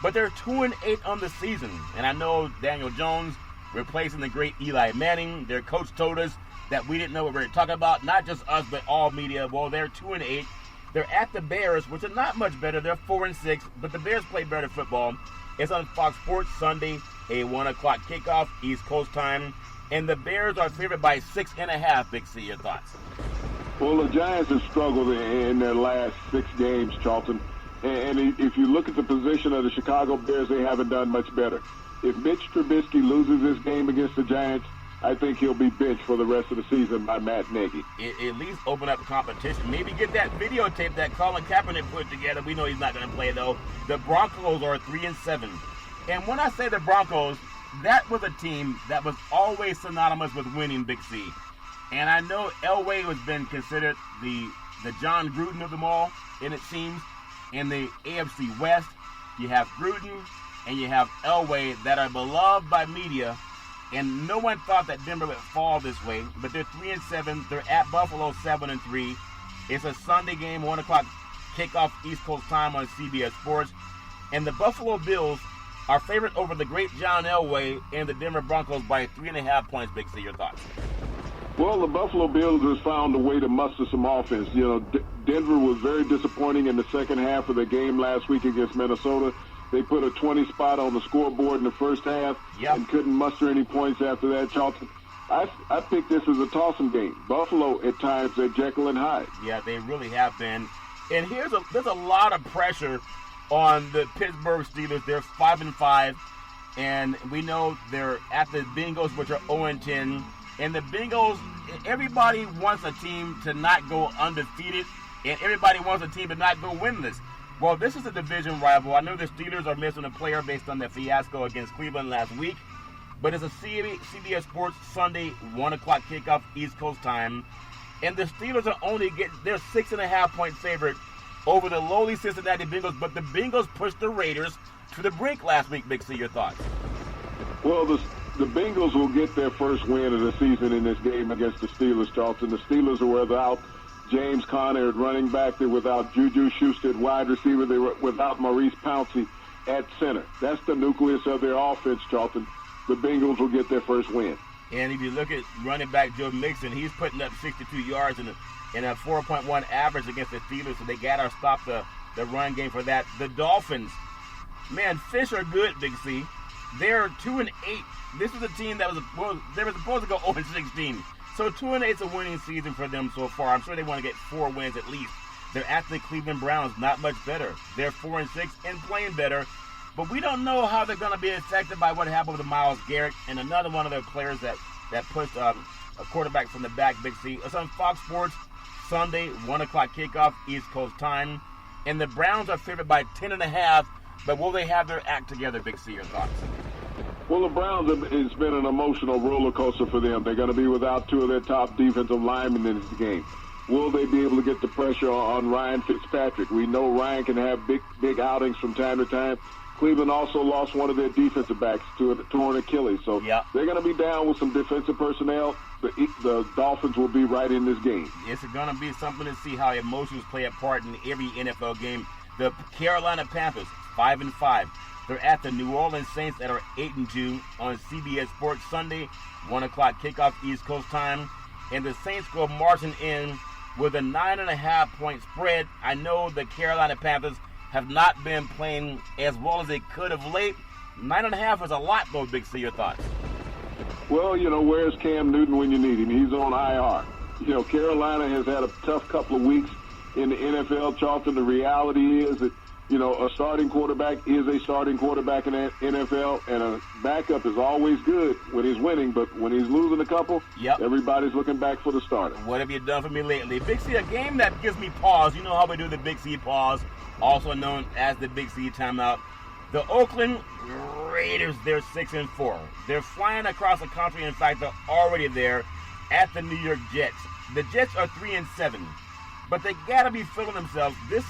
S1: but they're 2-8 on the season. And I know Daniel Jones replacing the great Eli Manning. Their coach told us that we didn't know what we were talking about, not just us, but all media. Well, they're 2-8. They're at the Bears, which are not much better. They're 4-6, but the Bears play better football. It's on Fox Sports Sunday, a 1 o'clock kickoff, East Coast time. And the Bears are favored by 6.5. Big C, your thoughts?
S2: Well, the Giants have struggled in their last 6 games, Charlton. And if you look at the position of the Chicago Bears, they haven't done much better. If Mitch Trubisky loses this game against the Giants, I think he'll be benched for the rest of the season by Matt Nagy.
S1: At least open up the competition. Maybe get that videotape that Colin Kaepernick put together. We know he's not going to play, though. The Broncos are 3-7. And when I say the Broncos, that was a team that was always synonymous with winning, Big C. And I know Elway has been considered the John Gruden of them all, and it seems. In the AFC West, you have Gruden and you have Elway that are beloved by media, and no one thought that Denver would fall this way. But they're 3-7. They're at Buffalo 7-3. It's a Sunday game, 1 o'clock kickoff East Coast time on CBS Sports. And the Buffalo Bills are favored over the great John Elway and the Denver Broncos by 3.5 points. Big C, your thoughts?
S2: Well, the Buffalo Bills has found a way to muster some offense. You know, Denver was very disappointing in the second half of the game last week against Minnesota. They put a 20 spot on the scoreboard in the first half and couldn't muster any points after that, Charlton. I picked this as a toss-em game. Buffalo, at times, they're Jekyll and Hyde.
S1: Yeah, they really have been. And there's a lot of pressure on the Pittsburgh Steelers. They're 5-5, and we know they're at the Bengals, which are 0-10. And the Bengals, everybody wants a team to not go undefeated, and everybody wants a team to not go winless. Well, this is a division rival. I know the Steelers are missing a player based on the fiasco against Cleveland last week, but it's a CBS Sports Sunday 1 o'clock kickoff East Coast time, and the Steelers are they're 6.5 point favorite over the lowly Cincinnati Bengals, but the Bengals pushed the Raiders to the brink last week. Big C, your thoughts?
S2: Well, the Bengals will get their first win of the season in this game against the Steelers, Charlton. The Steelers are without James Conner at running back. They're without Juju Schuster at wide receiver. They're without Maurice Pouncey at center. That's the nucleus of their offense, Charlton. The Bengals will get their first win.
S1: And if you look at running back Joe Mixon, he's putting up 62 yards and a 4.1 average against the Steelers, so they got to stop the run game for that. The Dolphins, man, fish are good, Big C. They're 2-8. This is a team they were supposed to go 0-16. So 2-8 is a winning season for them so far. I'm sure they want to get 4 wins at least. They're at the Cleveland Browns, not much better. They're 4-6 and playing better. But we don't know how they're going to be affected by what happened with Myles Garrett and another one of their players that pushed a quarterback from the back, Big C. It's on Fox Sports Sunday, 1 o'clock kickoff, East Coast time. And the Browns are favored by 10.5. But will they have their act together, Big C? Your thoughts?
S2: Well, the Browns, it's been an emotional roller coaster for them. They're going to be without two of their top defensive linemen in this game. Will they be able to get the pressure on Ryan Fitzpatrick? We know Ryan can have big outings from time to time. Cleveland also lost one of their defensive backs to a torn Achilles. So they're going to be down with some defensive personnel. The Dolphins will be right in this game.
S1: It's going to be something to see how emotions play a part in every NFL game. The Carolina Panthers, 5-5. They're at the New Orleans Saints that are 8-2 on CBS Sports Sunday, 1 o'clock kickoff East Coast time. And the Saints go marching in with a 9.5-point spread. I know the Carolina Panthers have not been playing as well as they could of late. 9.5 is a lot, though, Big C. Your thoughts?
S2: Well, where's Cam Newton when you need him? He's on IR. Carolina has had a tough couple of weeks in the NFL, Charlton. The reality is that, a starting quarterback is a starting quarterback in the NFL, and a backup is always good when he's winning, but when he's losing a couple, everybody's looking back for the starter.
S1: What have you done for me lately? Big C, a game that gives me pause. You know how we do the Big C pause, also known as the Big C timeout. The Oakland Raiders, they're 6-4. They're flying across the country. In fact, they're already there at the New York Jets. The Jets are 3-7, but they got to be feeling themselves. This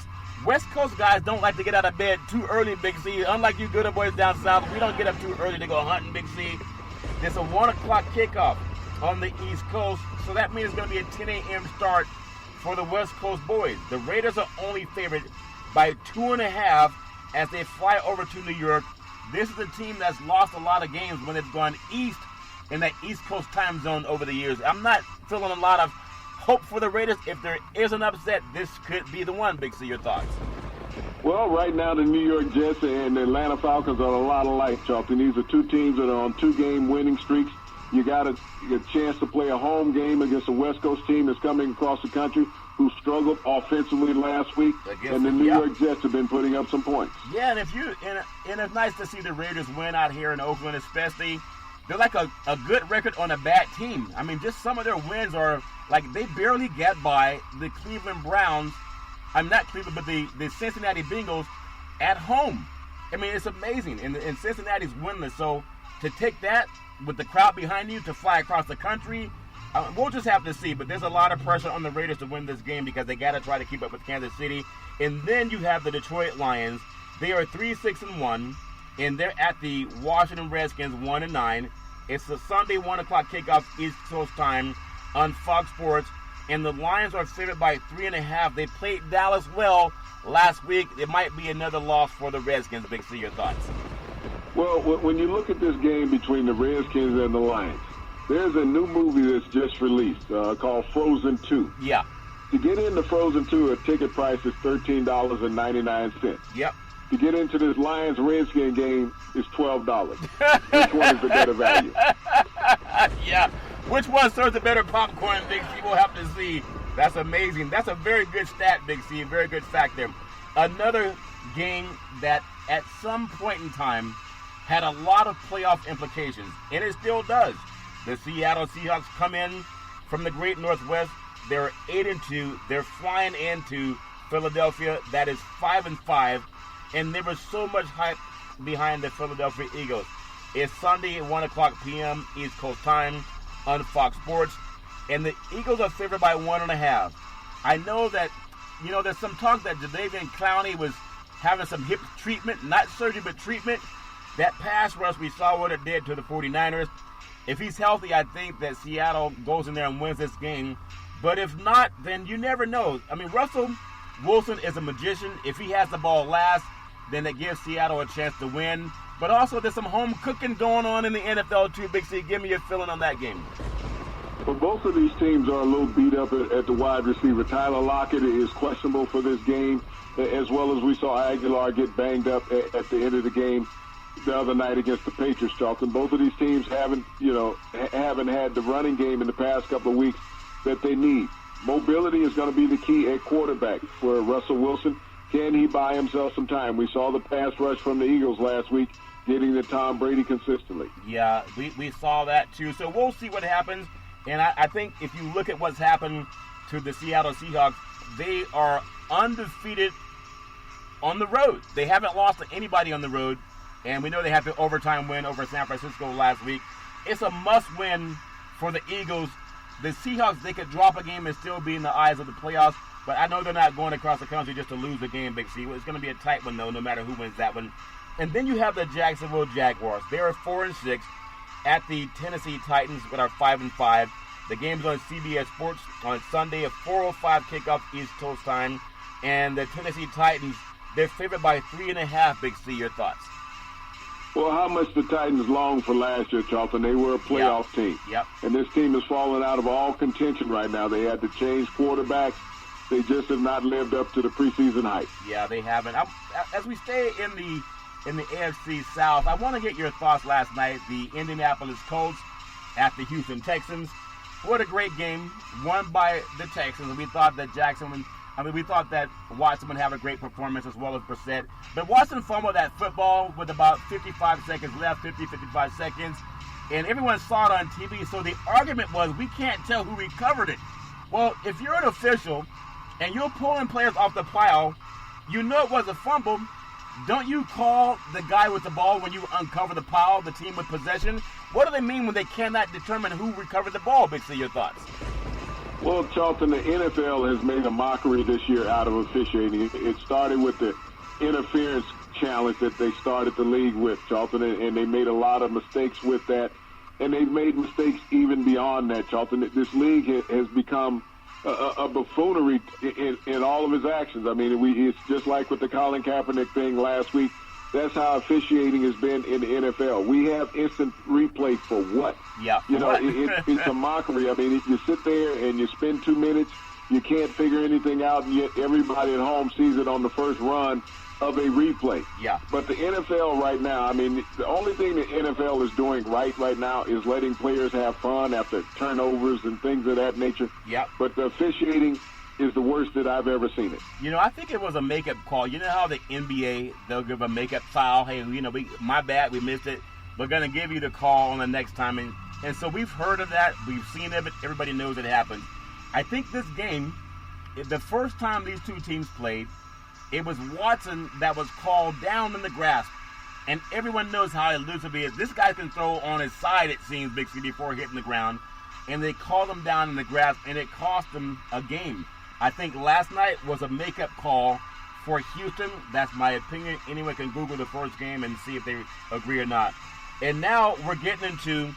S1: West Coast guys don't like to get out of bed too early, Big C. Unlike you good boys down south, we don't get up too early to go hunting, Big C. There's a 1 o'clock kickoff on the East Coast, so that means it's going to be a 10 a.m. start for the West Coast boys. The Raiders are only favored by 2.5 as they fly over to New York. This is a team that's lost a lot of games when it's gone east in that East Coast time zone over the years. I'm not feeling a lot of hope for the Raiders. If there is an upset, this could be the one. Big C, your thoughts?
S2: Well, right now the New York Jets and the Atlanta Falcons are a lot alike, Charlton. These are two teams that are on 2-game winning streaks. You got a chance to play a home game against a West Coast team that's coming across the country who struggled offensively last week, and the New York Jets have been putting up some points.
S1: Yeah, and it's nice to see the Raiders win out here in Oakland, especially. They're like a good record on a bad team. I mean, just some of their wins are like they barely get by the Cleveland Browns. I'm not Cleveland, but the Cincinnati Bengals at home. I mean, it's amazing. And Cincinnati's winless. So to take that with the crowd behind you to fly across the country, we'll just have to see. But there's a lot of pressure on the Raiders to win this game because they got to try to keep up with Kansas City. And then you have the Detroit Lions. They are 3-6-1. And they're at the Washington Redskins 1-9. It's a Sunday 1 o'clock kickoff East Coast time on Fox Sports. And the Lions are favored by 3.5. They played Dallas well last week. It might be another loss for the Redskins. Big C, your thoughts?
S2: Well, when you look at this game between the Redskins and the Lions, there's a new movie that's just released called Frozen 2.
S1: Yeah.
S2: To get into Frozen 2, a ticket price is $13.99.
S1: Yep.
S2: To get into this Lions-Redskin game is $12. Which one is the better value?
S1: Yeah. Which one serves the better popcorn, Big C? We'll have to see. That's amazing. That's a very good stat, Big C. Very good fact there. Another game that at some point in time had a lot of playoff implications, and it still does. The Seattle Seahawks come in from the Great Northwest. They're 8-2. They're flying into Philadelphia. That is 5-5. And there was so much hype behind the Philadelphia Eagles. It's Sunday at 1 o'clock p.m. East Coast time on Fox Sports. And the Eagles are favored by 1.5. I know that, there's some talk that Jadeveon Clowney was having some hip treatment, not surgery, but treatment. That pass rush, we saw what it did to the 49ers. If he's healthy, I think that Seattle goes in there and wins this game. But if not, then you never know. I mean, Russell Wilson is a magician. If he has the ball last, then it gives Seattle a chance to win. But also, there's some home cooking going on in the NFL too, Big C. Give me your feeling on that game.
S2: Well, both of these teams are a little beat up at the wide receiver. Tyler Lockett is questionable for this game, as well as we saw Aguilar get banged up at the end of the game the other night against the Patriots, Charlton. Both of these teams haven't had the running game in the past couple of weeks that they need. Mobility is going to be the key at quarterback for Russell Wilson. Can he buy himself some time? We saw the pass rush from the Eagles last week, getting to Tom Brady consistently.
S1: Yeah, we saw that too. So we'll see what happens. And I think if you look at what's happened to the Seattle Seahawks, they are undefeated on the road. They haven't lost to anybody on the road And we know they had the overtime win over San Francisco last week. It's a must-win for the Eagles. The Seahawks, they could drop a game and still be in the eyes of the playoffs, but I know they're not going across the country just to lose the game, Big C. It's going to be a tight one, though, no matter who wins that one. And then you have the Jacksonville Jaguars. They are 4-6 at the Tennessee Titans, with our 5-5. The game's on CBS Sports on Sunday, a 4:05 kickoff East Coast time. And the Tennessee Titans, they're favored by 3.5, Big C. Your thoughts?
S2: Well, how much the Titans longed for last year, Charlton. They were a playoff team.
S1: Yep.
S2: And this team is falling out of all contention right now. They had to change quarterbacks. They just have not lived up to the preseason hype.
S1: Yeah, they haven't. As we stay in the AFC South, I want to get your thoughts last night. The Indianapolis Colts at the Houston Texans. What a great game, won by the Texans. We thought that we thought that Watson would have a great performance, as well as Brissett. But Watson fumbled that football with about 55 seconds left, 55 seconds. And everyone saw it on TV, so the argument was we can't tell who recovered it. Well, if you're an official and you're pulling players off the pile, you know it was a fumble. Don't you call the guy with the ball when you uncover the pile, the team with possession? What do they mean when they cannot determine who recovered the ball? Basically, your thoughts?
S2: Well, Charlton, the NFL has made a mockery this year out of officiating. It started with the interference challenge that they started the league with, Charlton, and they made a lot of mistakes with that. And they've made mistakes even beyond that, Charlton. This league has become a buffoonery in all of his actions. I mean, it's just like with the Colin Kaepernick thing last week. That's how officiating has been in the NFL. We have instant replay for what?
S1: Yeah.
S2: It's a mockery. I mean, you sit there and you spend 2 minutes, you can't figure anything out, and yet everybody at home sees it on the first run of a replay.
S1: Yeah.
S2: But the NFL right now, I mean, the only thing the NFL is doing right now is letting players have fun after turnovers and things of that nature.
S1: Yeah.
S2: But the officiating is the worst that I've ever seen it.
S1: I think it was a makeup call. You know how the NBA, they'll give a makeup foul. Hey, my bad, we missed it. We're going to give you the call on the next time. And so we've heard of that. We've seen it. Everybody knows it happened. I think this game, the first time these two teams played, it was Watson that was called down in the grasp. And everyone knows how elusive he is. This guy can throw on his side, it seems, Big C, before hitting the ground. And they called him down in the grasp, and it cost him a game. I think last night was a makeup call for Houston. That's my opinion. Anyone can Google the first game and see if they agree or not. And now we're getting into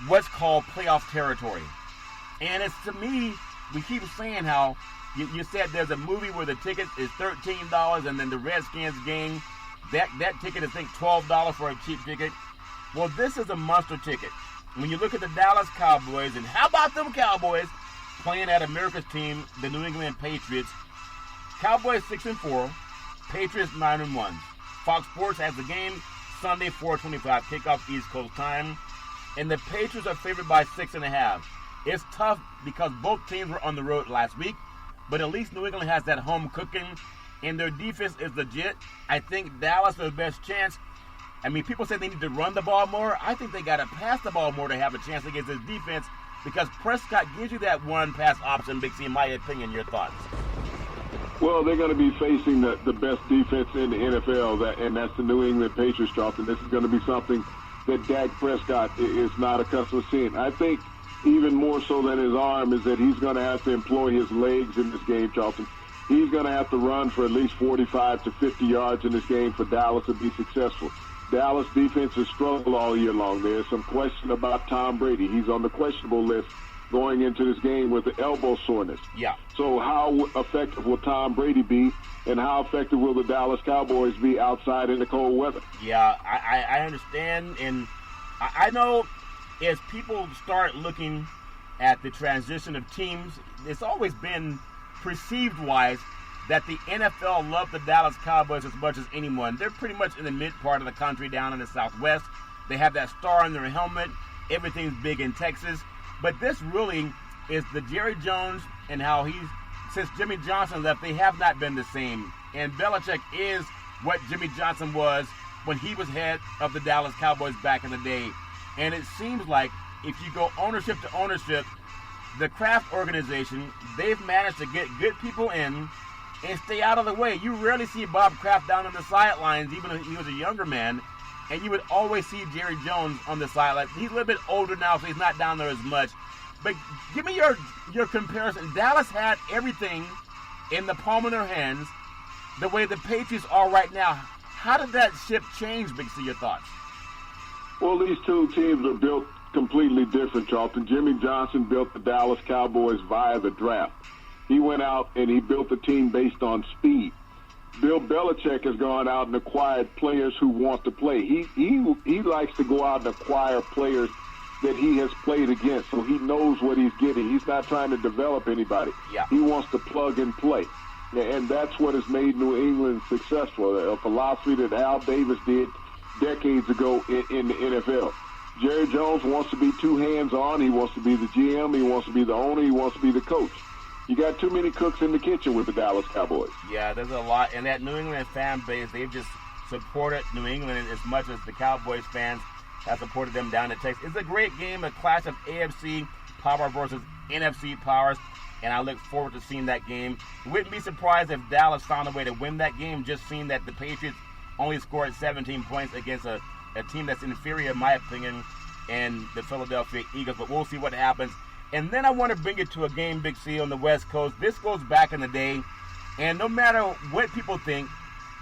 S1: what's called playoff territory. And it's, to me, we keep saying how you said there's a movie where the ticket is $13 and then the Redskins game, that ticket is, I think, $12 for a cheap ticket. Well, this is a monster ticket. When you look at the Dallas Cowboys, and how about them Cowboys playing at America's team, the New England Patriots? Cowboys 6-4, Patriots 9-1. Fox Sports has the game Sunday 4:25 kickoff East Coast time, and the Patriots are favored by 6.5. It's tough because both teams were on the road last week, but at least New England has that home cooking, and their defense is legit. I think Dallas has the best chance. I mean, people say they need to run the ball more. I think they got to pass the ball more to have a chance against this defense, because Prescott gives you that one pass option, Big C, in my opinion. Your thoughts?
S2: Well, they're going to be facing the best defense in the NFL, and that's the New England Patriots, Charlton. This is going to be something that Dak Prescott is not accustomed to seeing. I think even more so than his arm is that he's going to have to employ his legs in this game, Charlton. He's going to have to run for at least 45 to 50 yards in this game for Dallas to be successful. Dallas defense has struggled all year long. There's some question about Tom Brady. He's on the questionable list going into this game with the elbow soreness.
S1: Yeah.
S2: So how effective will Tom Brady be, and how effective will the Dallas Cowboys be outside in the cold weather?
S1: Yeah, I understand, and I know as people start looking at the transition of teams, it's always been perceived-wise that the NFL love the Dallas Cowboys as much as anyone. They're pretty much in the mid part of the country down in the Southwest. They have that star in their helmet. Everything's big in Texas. But this really is the Jerry Jones, and how since Jimmy Johnson left, they have not been the same. And Belichick is what Jimmy Johnson was when he was head of the Dallas Cowboys back in the day. And it seems like if you go ownership to ownership, the Kraft organization, they've managed to get good people in and stay out of the way. You rarely see Bob Kraft down on the sidelines, even if he was a younger man. and you would always see Jerry Jones on the sideline. He's a little bit older now, so he's not down there as much. But give me your comparison. Dallas had everything in the palm of their hands the way the Patriots are right now. How did that ship change, Big C? Your thoughts?
S2: Well, these two teams are built completely different, Charlton. Jimmy Johnson built the Dallas Cowboys via the draft. He went out and he built a team based on speed. Bill Belichick has gone out and acquired players who want to play. He likes to go out and acquire players that he has played against, so he knows what he's getting. He's not trying to develop anybody.
S1: Yeah.
S2: He wants to plug and play. And that's what has made New England successful, a philosophy that Al Davis did decades ago in the NFL. Jerry Jones wants to be two hands-on. He wants to be the GM. He wants to be the owner. He wants to be the coach. You got too many cooks in the kitchen with the Dallas Cowboys.
S1: Yeah, there's a lot. And that New England fan base, they've just supported New England as much as the Cowboys fans have supported them down in Texas. It's a great game, a clash of AFC power versus NFC powers, and I look forward to seeing that game. Wouldn't be surprised if Dallas found a way to win that game, just seeing that the Patriots only scored 17 points against a team that's inferior, in my opinion, and the Philadelphia Eagles, but we'll see what happens. And then I want to bring it to a game, Big C, on the West Coast. This goes back in the day, and no matter what people think,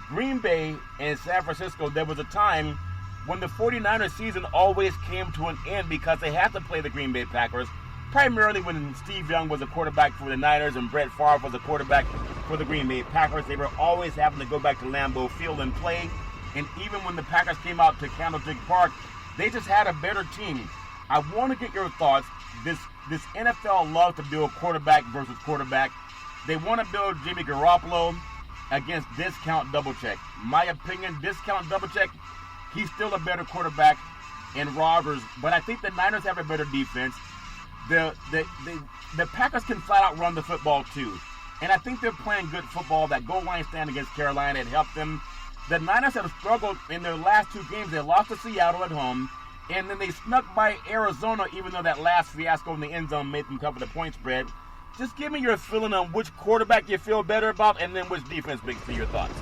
S1: Green Bay and San Francisco, there was a time when the 49ers season always came to an end because they had to play the Green Bay Packers, primarily when Steve Young was a quarterback for the Niners and Brett Favre was a quarterback for the Green Bay Packers. They were always having to go back to Lambeau Field and play, and even when the Packers came out to Candlestick Park, they just had a better team. I want to get your thoughts. This NFL loves to build quarterback versus quarterback. They want to build Jimmy Garoppolo against Discount Double-Check. My opinion, Discount Double-Check, he's still a better quarterback in Rodgers, but I think the Niners have a better defense. The Packers can flat out run the football too, and I think they're playing good football. That goal line stand against Carolina had helped them. The Niners have struggled in their last two games. They lost to Seattle at home, and then they snuck by Arizona, even though that last fiasco in the end zone made them cover the point spread. Just give me your feeling on which quarterback you feel better about, and then which defense, Big C, your thoughts.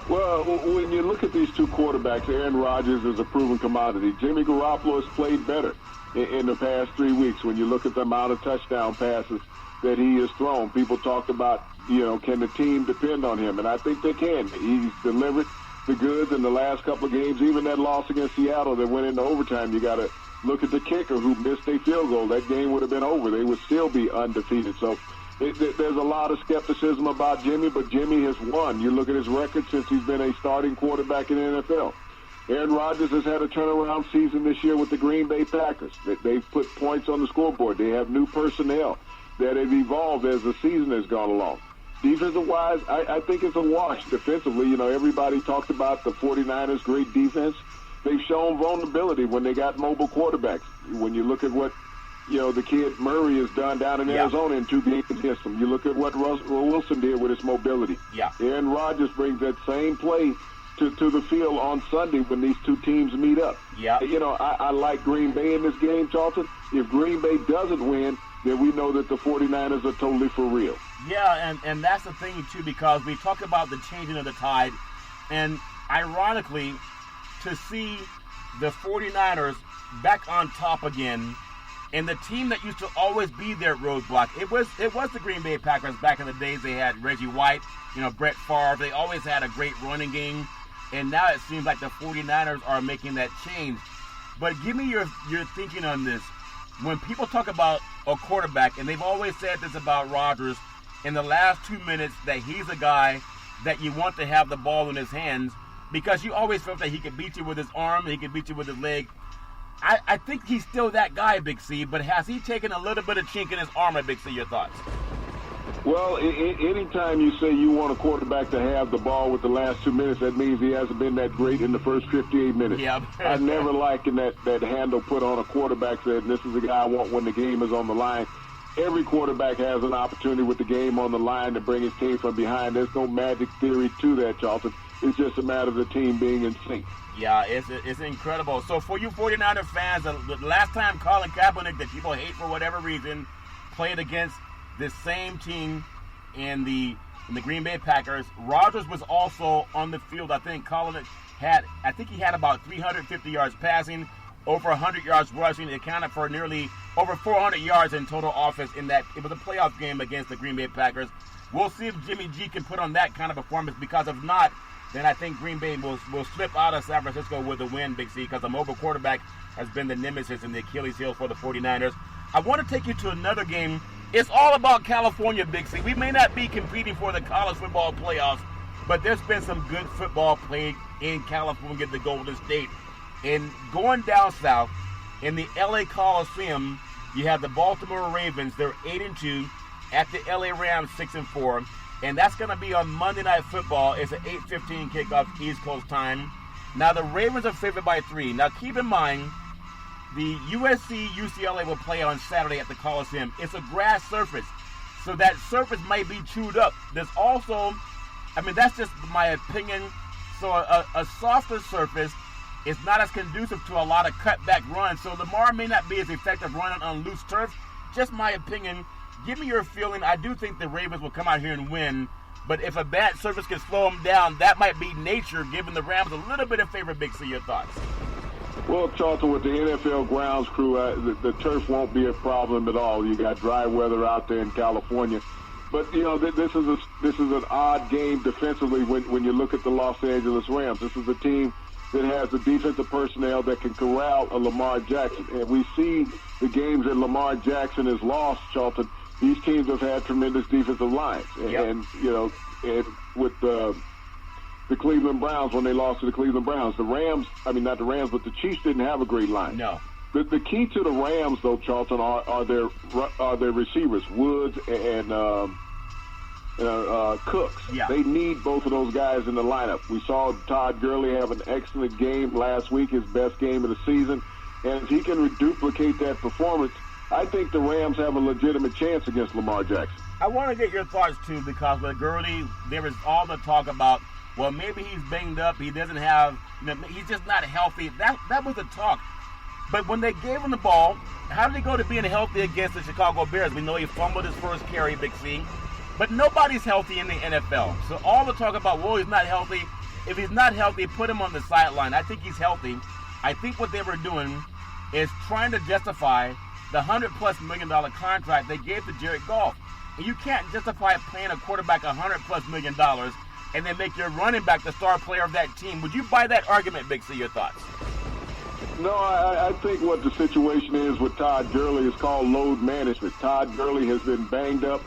S2: Well, when you look at these two quarterbacks, Aaron Rodgers is a proven commodity. Jimmy Garoppolo has played better in the past 3 weeks. When you look at the amount of touchdown passes that he has thrown, people talked about, can the team depend on him? And I think they can. He's delivered the goods in the last couple of games. Even that loss against Seattle that went into overtime, you got to look at the kicker who missed a field goal. That game would have been over. They would still be undefeated. So there's a lot of skepticism about Jimmy, but Jimmy has won. You look at his record since he's been a starting quarterback in the NFL. Aaron Rodgers has had a turnaround season this year with the Green Bay Packers. They've put points on the scoreboard. They have new personnel that have evolved as the season has gone along. Defensive-wise, I think it's a wash defensively. Everybody talked about the 49ers' great defense. They've shown vulnerability when they got mobile quarterbacks. When you look at what, the kid Murray has done down in Arizona in 2 games against them. You look at what Russell Wilson did with his mobility.
S1: Yeah.
S2: Aaron Rodgers brings that same play to the field on Sunday when these two teams meet up.
S1: Yeah.
S2: I like Green Bay in this game, Charlton. If Green Bay doesn't win, then we know that the 49ers are totally for real.
S1: Yeah, and that's the thing, too, because we talk about the changing of the tide, and ironically, to see the 49ers back on top again, and the team that used to always be their roadblock, it was the Green Bay Packers back in the days. They had Reggie White, Brett Favre. They always had a great running game, and now it seems like the 49ers are making that change. But give me your thinking on this. When people talk about a quarterback, and they've always said this about Rodgers, in the last 2 minutes that he's a guy that you want to have the ball in his hands because you always felt that he could beat you with his arm, he could beat you with his leg. I think he's still that guy, Big C, but has he taken a little bit of chink in his armor, Big C? Your thoughts?
S2: Well, anytime you say you want a quarterback to have the ball with the last 2 minutes, that means he hasn't been that great in the first 58 minutes.
S1: Yeah.
S2: I never likened that handle put on a quarterback said, this is the guy I want when the game is on the line. Every quarterback has an opportunity with the game on the line to bring his team from behind. There's no magic theory to that, Charlton. It's just a matter of the team being in sync.
S1: Yeah, it's incredible. So for you 49er fans, the last time Colin Kaepernick, that people hate for whatever reason, played against this same team in the Green Bay Packers, Rodgers was also on the field. I think Colin I think he had about 350 yards passing, over 100 yards rushing. It accounted for nearly over 400 yards in total offense in that. It was a playoff game against the Green Bay Packers. We'll see if Jimmy G can put on that kind of performance, because if not, then I think Green Bay will slip out of San Francisco with a win, Big C, because the mobile quarterback has been the nemesis and the Achilles heel for the 49ers. I want to take you to another game. It's all about California, Big C. We may not be competing for the college football playoffs, but there's been some good football played in California, the Golden State. And going down south, in the LA Coliseum, you have the Baltimore Ravens. They're 8-2 at the LA Rams 6-4. And that's going to be on Monday Night Football. It's an 8:15 kickoff East Coast time. Now, the Ravens are favored by 3. Now, keep in mind, the USC-UCLA will play on Saturday at the Coliseum. It's a grass surface, so that surface might be chewed up. There's also, that's just my opinion. So a softer surface is not as conducive to a lot of cutback runs. So Lamar may not be as effective running on loose turf. Just my opinion. Give me your feeling. I do think the Ravens will come out here and win. But if a bad surface can slow them down, that might be nature, giving the Rams a little bit of favor. Big C, your thoughts?
S2: Well, Charlton, with the NFL grounds crew, the turf won't be a problem at all. You got dry weather out there in California. But, this is an odd game defensively when you look at the Los Angeles Rams. This is a team that has the defensive personnel that can corral a Lamar Jackson. And we see the games that Lamar Jackson has lost, Charlton. These teams have had tremendous defensive lines.
S1: Yep.
S2: And with the Cleveland Browns, when they lost to the Cleveland Browns, not the Rams, but the Chiefs didn't have a great line.
S1: No.
S2: The key to the Rams, though, Charlton, are their receivers, Woods and Cooks.
S1: Yeah.
S2: They need both of those guys in the lineup. We saw Todd Gurley have an excellent game last week, his best game of the season. And if he can duplicate that performance, I think the Rams have a legitimate chance against Lamar Jackson.
S1: I want to get your thoughts, too, because with Gurley, there is all the talk about, well, maybe he's banged up. He doesn't have, he's just not healthy. That was the talk. But when they gave him the ball, how did he go to being healthy against the Chicago Bears? We know he fumbled his first carry, Big C. But nobody's healthy in the NFL. So all the talk about, well, he's not healthy. If he's not healthy, put him on the sideline. I think he's healthy. I think what they were doing is trying to justify the $100+ million contract they gave to Jared Goff. And you can't justify paying a quarterback $100+ million and then make your running back the star player of that team. Would you buy that argument, Big C? Your thoughts?
S2: No, I think what the situation is with Todd Gurley is called load management. Todd Gurley has been banged up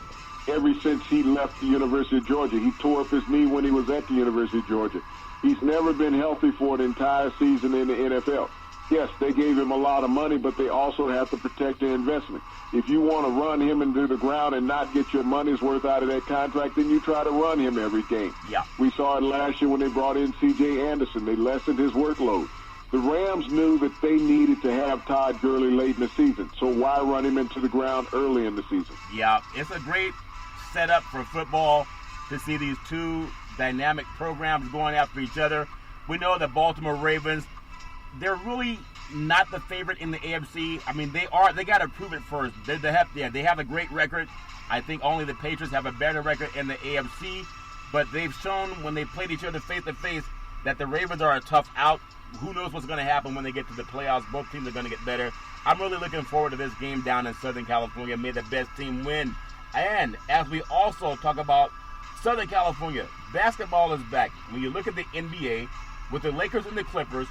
S2: ever since he left the University of Georgia. He tore up his knee when he was at the University of Georgia. He's never been healthy for an entire season in the NFL. Yes, they gave him a lot of money, but they also have to protect their investment. If you want to run him into the ground and not get your money's worth out of that contract, then you try to run him every game.
S1: Yeah.
S2: We saw it last year when they brought in C.J. Anderson. They lessened his workload. The Rams knew that they needed to have Todd Gurley late in the season, so why run him into the ground early in the season?
S1: Yeah, it's a great setup for football to see these two dynamic programs going after each other. We know the Baltimore Ravens, they're really not the favorite in the AFC. They got to prove it first. They have a great record. I think only the Patriots have a better record in the AFC, but they've shown when they played each other face to face that the Ravens are a tough out. Who knows what's going to happen when they get to the playoffs? Both teams are going to get better. I'm really looking forward to this game down in Southern California. May the best team win. And as we also talk about Southern California, basketball is back. When you look at the NBA, with the Lakers and the Clippers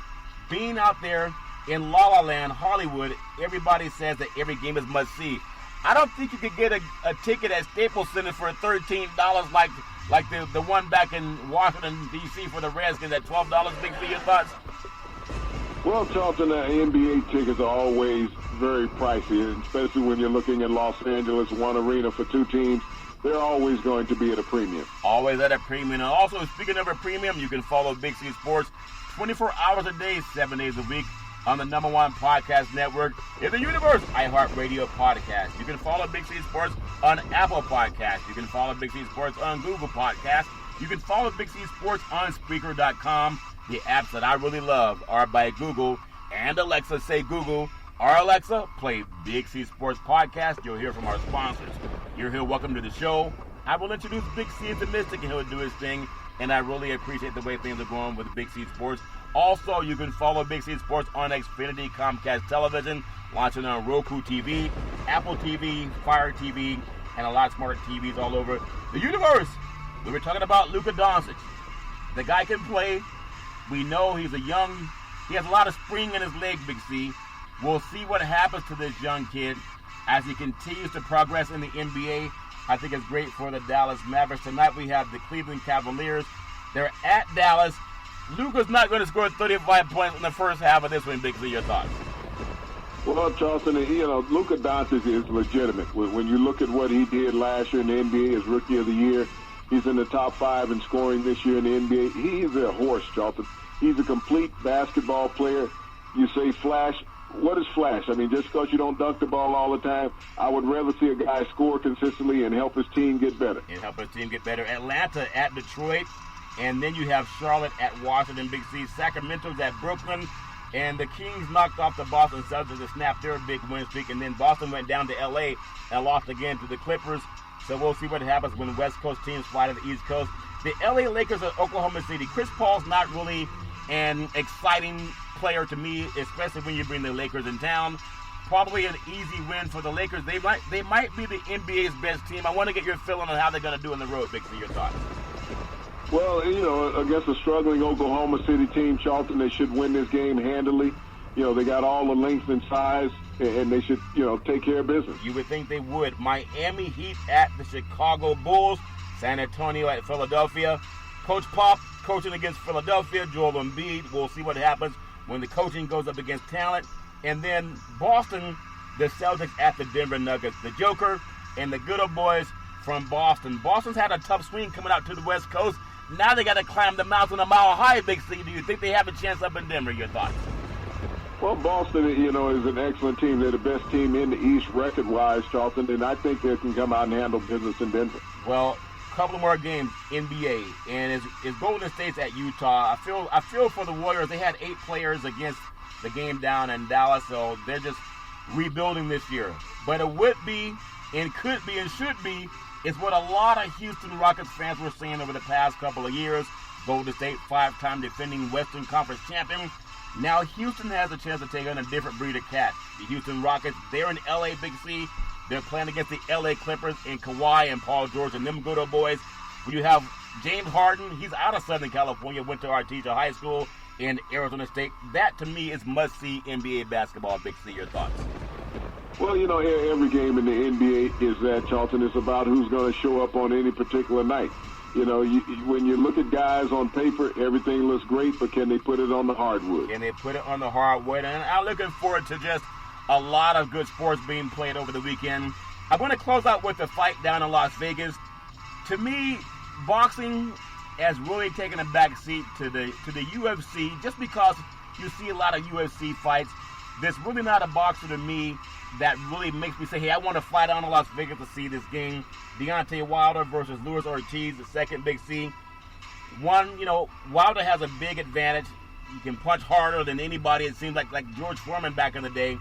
S1: being out there in La La Land, Hollywood, everybody says that every game is must-see. I don't think you could get a ticket at Staples Center for $13 like the one back in Washington, D.C. for the Redskins at $12. Big for your thoughts?
S2: Well, Charlton, NBA tickets are always very pricey, especially when you're looking at Los Angeles, one arena for two teams. They're always going to be at a premium.
S1: Always at a premium. And also, speaking of a premium, you can follow Big C Sports 24 hours a day, 7 days a week on the #1 podcast network in the universe, iHeartRadio Podcast. You can follow Big C Sports on Apple Podcasts. You can follow Big C Sports on Google Podcasts. You can follow Big C Sports on Spreaker.com. The apps that I really love are by Google and Alexa. Say Google or Alexa, play Big C Sports Podcast. You'll hear from our sponsors. You're here. Welcome to the show. I will introduce Big C as the Mystic, and he'll do his thing. and I really appreciate the way things are going with Big C Sports. Also, you can follow Big C Sports on Xfinity Comcast Television, launching on Roku TV, Apple TV, Fire TV, and a lot smarter TVs all over the universe. We were talking about Luka Doncic. The guy can play. We know he has a lot of spring in his leg, Big C. We'll see what happens to this young kid as he continues to progress in the NBA. I think it's great for the Dallas Mavericks. Tonight we have the Cleveland Cavaliers. They're at Dallas. Luka's not going to score 35 points in the first half of this one, Big C. Your thoughts?
S2: Well, Charleston, Luka Doncic is legitimate. When you look at what he did last year in the NBA as Rookie of the Year, he's in the top 5 in scoring this year in the NBA. He's a horse, Charleston. He's a complete basketball player. You say flash. What is flash? I mean, just because you don't dunk the ball all the time, I would rather see a guy score consistently and help his team get better.
S1: Atlanta at Detroit, and then you have Charlotte at Washington, Big C. Sacramento's at Brooklyn, and the Kings knocked off the Boston Celtics to snap their big win streak, and then Boston went down to L.A. and lost again to the Clippers. So we'll see what happens when West Coast teams fly to the East Coast. The L.A. Lakers at Oklahoma City. Chris Paul's not really an exciting player to me, especially when you bring the Lakers in town. Probably an easy win for the Lakers. They might be the NBA's best team. I want to get your feeling on how they're going to do on the road, Big C. Your thoughts?
S2: Well, against a struggling Oklahoma City team, Charlton, they should win this game handily. They got all the length and size, and they should, take care of business.
S1: You would think they would. Miami Heat at the Chicago Bulls. San Antonio at Philadelphia. Coach Pop coaching against Philadelphia. Joel Embiid. We'll see what happens when the coaching goes up against talent. And then Boston, the Celtics at the Denver Nuggets. The Joker and the good old boys from Boston. Boston's had a tough swing coming out to the West Coast. Now they got to climb the mountain a mile high, Big C. Do you think they have a chance up in Denver? Your thoughts?
S2: Well, Boston, is an excellent team. They're the best team in the East record-wise, Charlton, and I think they can come out and handle business in Denver.
S1: Well, a couple more games, NBA, and it's Golden State's at Utah. I feel for the Warriors. They had 8 players against the game down in Dallas, so they're just rebuilding this year. But it would be, and could be, and should be, is what a lot of Houston Rockets fans were saying over the past couple of years. Golden State, 5-time defending Western Conference champion. Now Houston has a chance to take on a different breed of cat. The Houston Rockets, they're in L.A. Big C. They're playing against the L.A. Clippers and Kawhi and Paul George and them good old boys. When you have James Harden, he's out of Southern California, went to Artesia High School in Arizona State. That, to me, is must-see NBA basketball. Big C, your thoughts?
S2: Well, every game in the NBA is that, Charlton. It's about who's going to show up on any particular night. When you look at guys on paper, everything looks great, but can they put it on the hardwood?
S1: Can they put it on the hardwood? And I'm looking forward to just a lot of good sports being played over the weekend. I'm going to close out with the fight down in Las Vegas. To me, boxing has really taken a back seat to the UFC, just because you see a lot of UFC fights. There's really not a boxer to me that really makes me say, hey, I want to fly down to Las Vegas to see this game. Deontay Wilder versus Luis Ortiz, the second, Big C. One, Wilder has a big advantage. He can punch harder than anybody. It seems like George Foreman back in the day.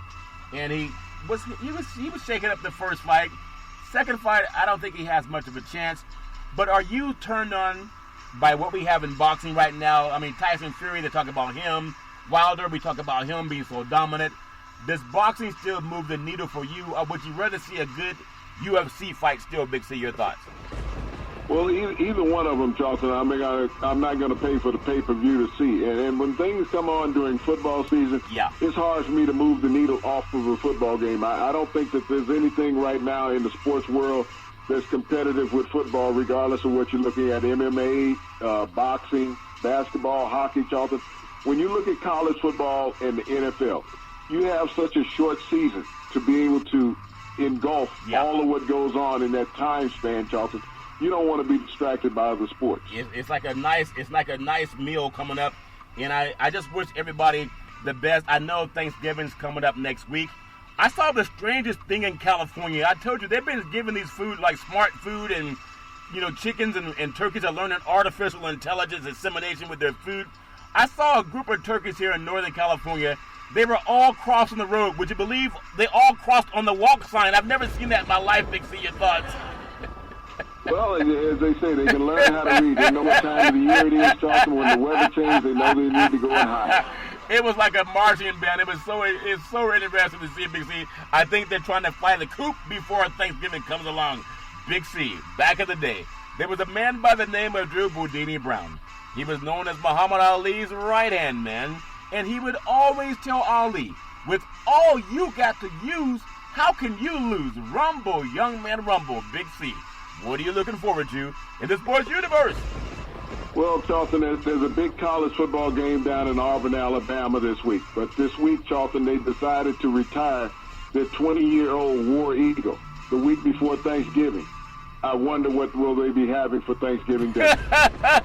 S1: And he was shaking up the first fight. Second fight, I don't think he has much of a chance. But are you turned on by what we have in boxing right now? I mean, Tyson Fury, they talk about him. Wilder, we talk about him being so dominant. Does boxing still move the needle for you, or would you rather see a good UFC fight still, Big C? Your thoughts?
S2: Well, either one of them, Charlton, I'm not going to pay for the pay-per-view to see. And when things come on during football season, It's hard for me to move the needle off of a football game. I don't think that there's anything right now in the sports world that's competitive with football, regardless of what you're looking at, MMA, boxing, basketball, hockey, Charlton. When you look at college football and the NFL, you have such a short season to be able to engulf all of what goes on in that time span, Charlton. You don't want to be distracted by other sports.
S1: It's like a nice meal coming up, and I just wish everybody the best. I know Thanksgiving's coming up next week. I saw the strangest thing in California. I told you, they've been giving these food like smart food, and chickens and turkeys are learning artificial intelligence insemination with their food. I saw a group of turkeys here in Northern California. They were all crossing the road. Would you believe they all crossed on the walk sign? I've never seen that in my life, Big C. Your thoughts?
S2: Well, as they say, they can learn how to read. They know what time of the year it is, Charleston. When the weather changes, they know they need to go and hide.
S1: It was like a marching band. It's so interesting to see Big C. I think they're trying to fly the coop before Thanksgiving comes along. Big C, back in the day, there was a man by the name of Drew Boudini Brown. He was known as Muhammad Ali's right-hand man, and he would always tell Ali, with all you got to use, how can you lose? Rumble, young man, rumble. Big C, what are you looking forward to in the sports universe?
S2: Well, Charleston, there's a big college football game down in Auburn, Alabama this week. But this week, Charleston, they decided to retire their 20-year-old War Eagle the week before Thanksgiving. I wonder what will they be having for Thanksgiving Day.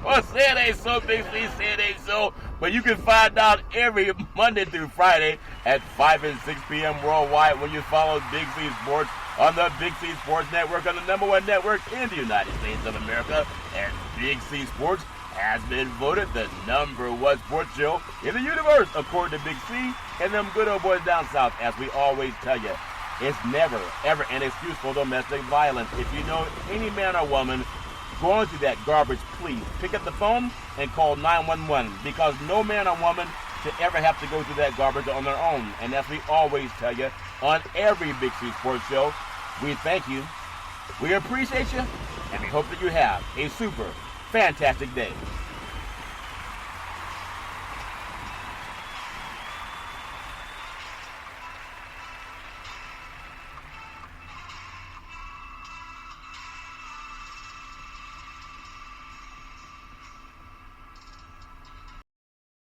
S1: Well, say it ain't so, Big C, say it ain't so. But you can find out every Monday through Friday at 5 and 6 p.m. worldwide when you follow Big C Sports on the Big C Sports Network, on the #1 network in the United States of America. And Big C Sports has been voted the #1 sports show in the universe, according to Big C and them good old boys down south, as we always tell you. It's never, ever an excuse for domestic violence. If you know any man or woman going through that garbage, please pick up the phone and call 911, because no man or woman should ever have to go through that garbage on their own. And as we always tell you on every Big C Sports show, we thank you, we appreciate you, and we hope that you have a super fantastic day.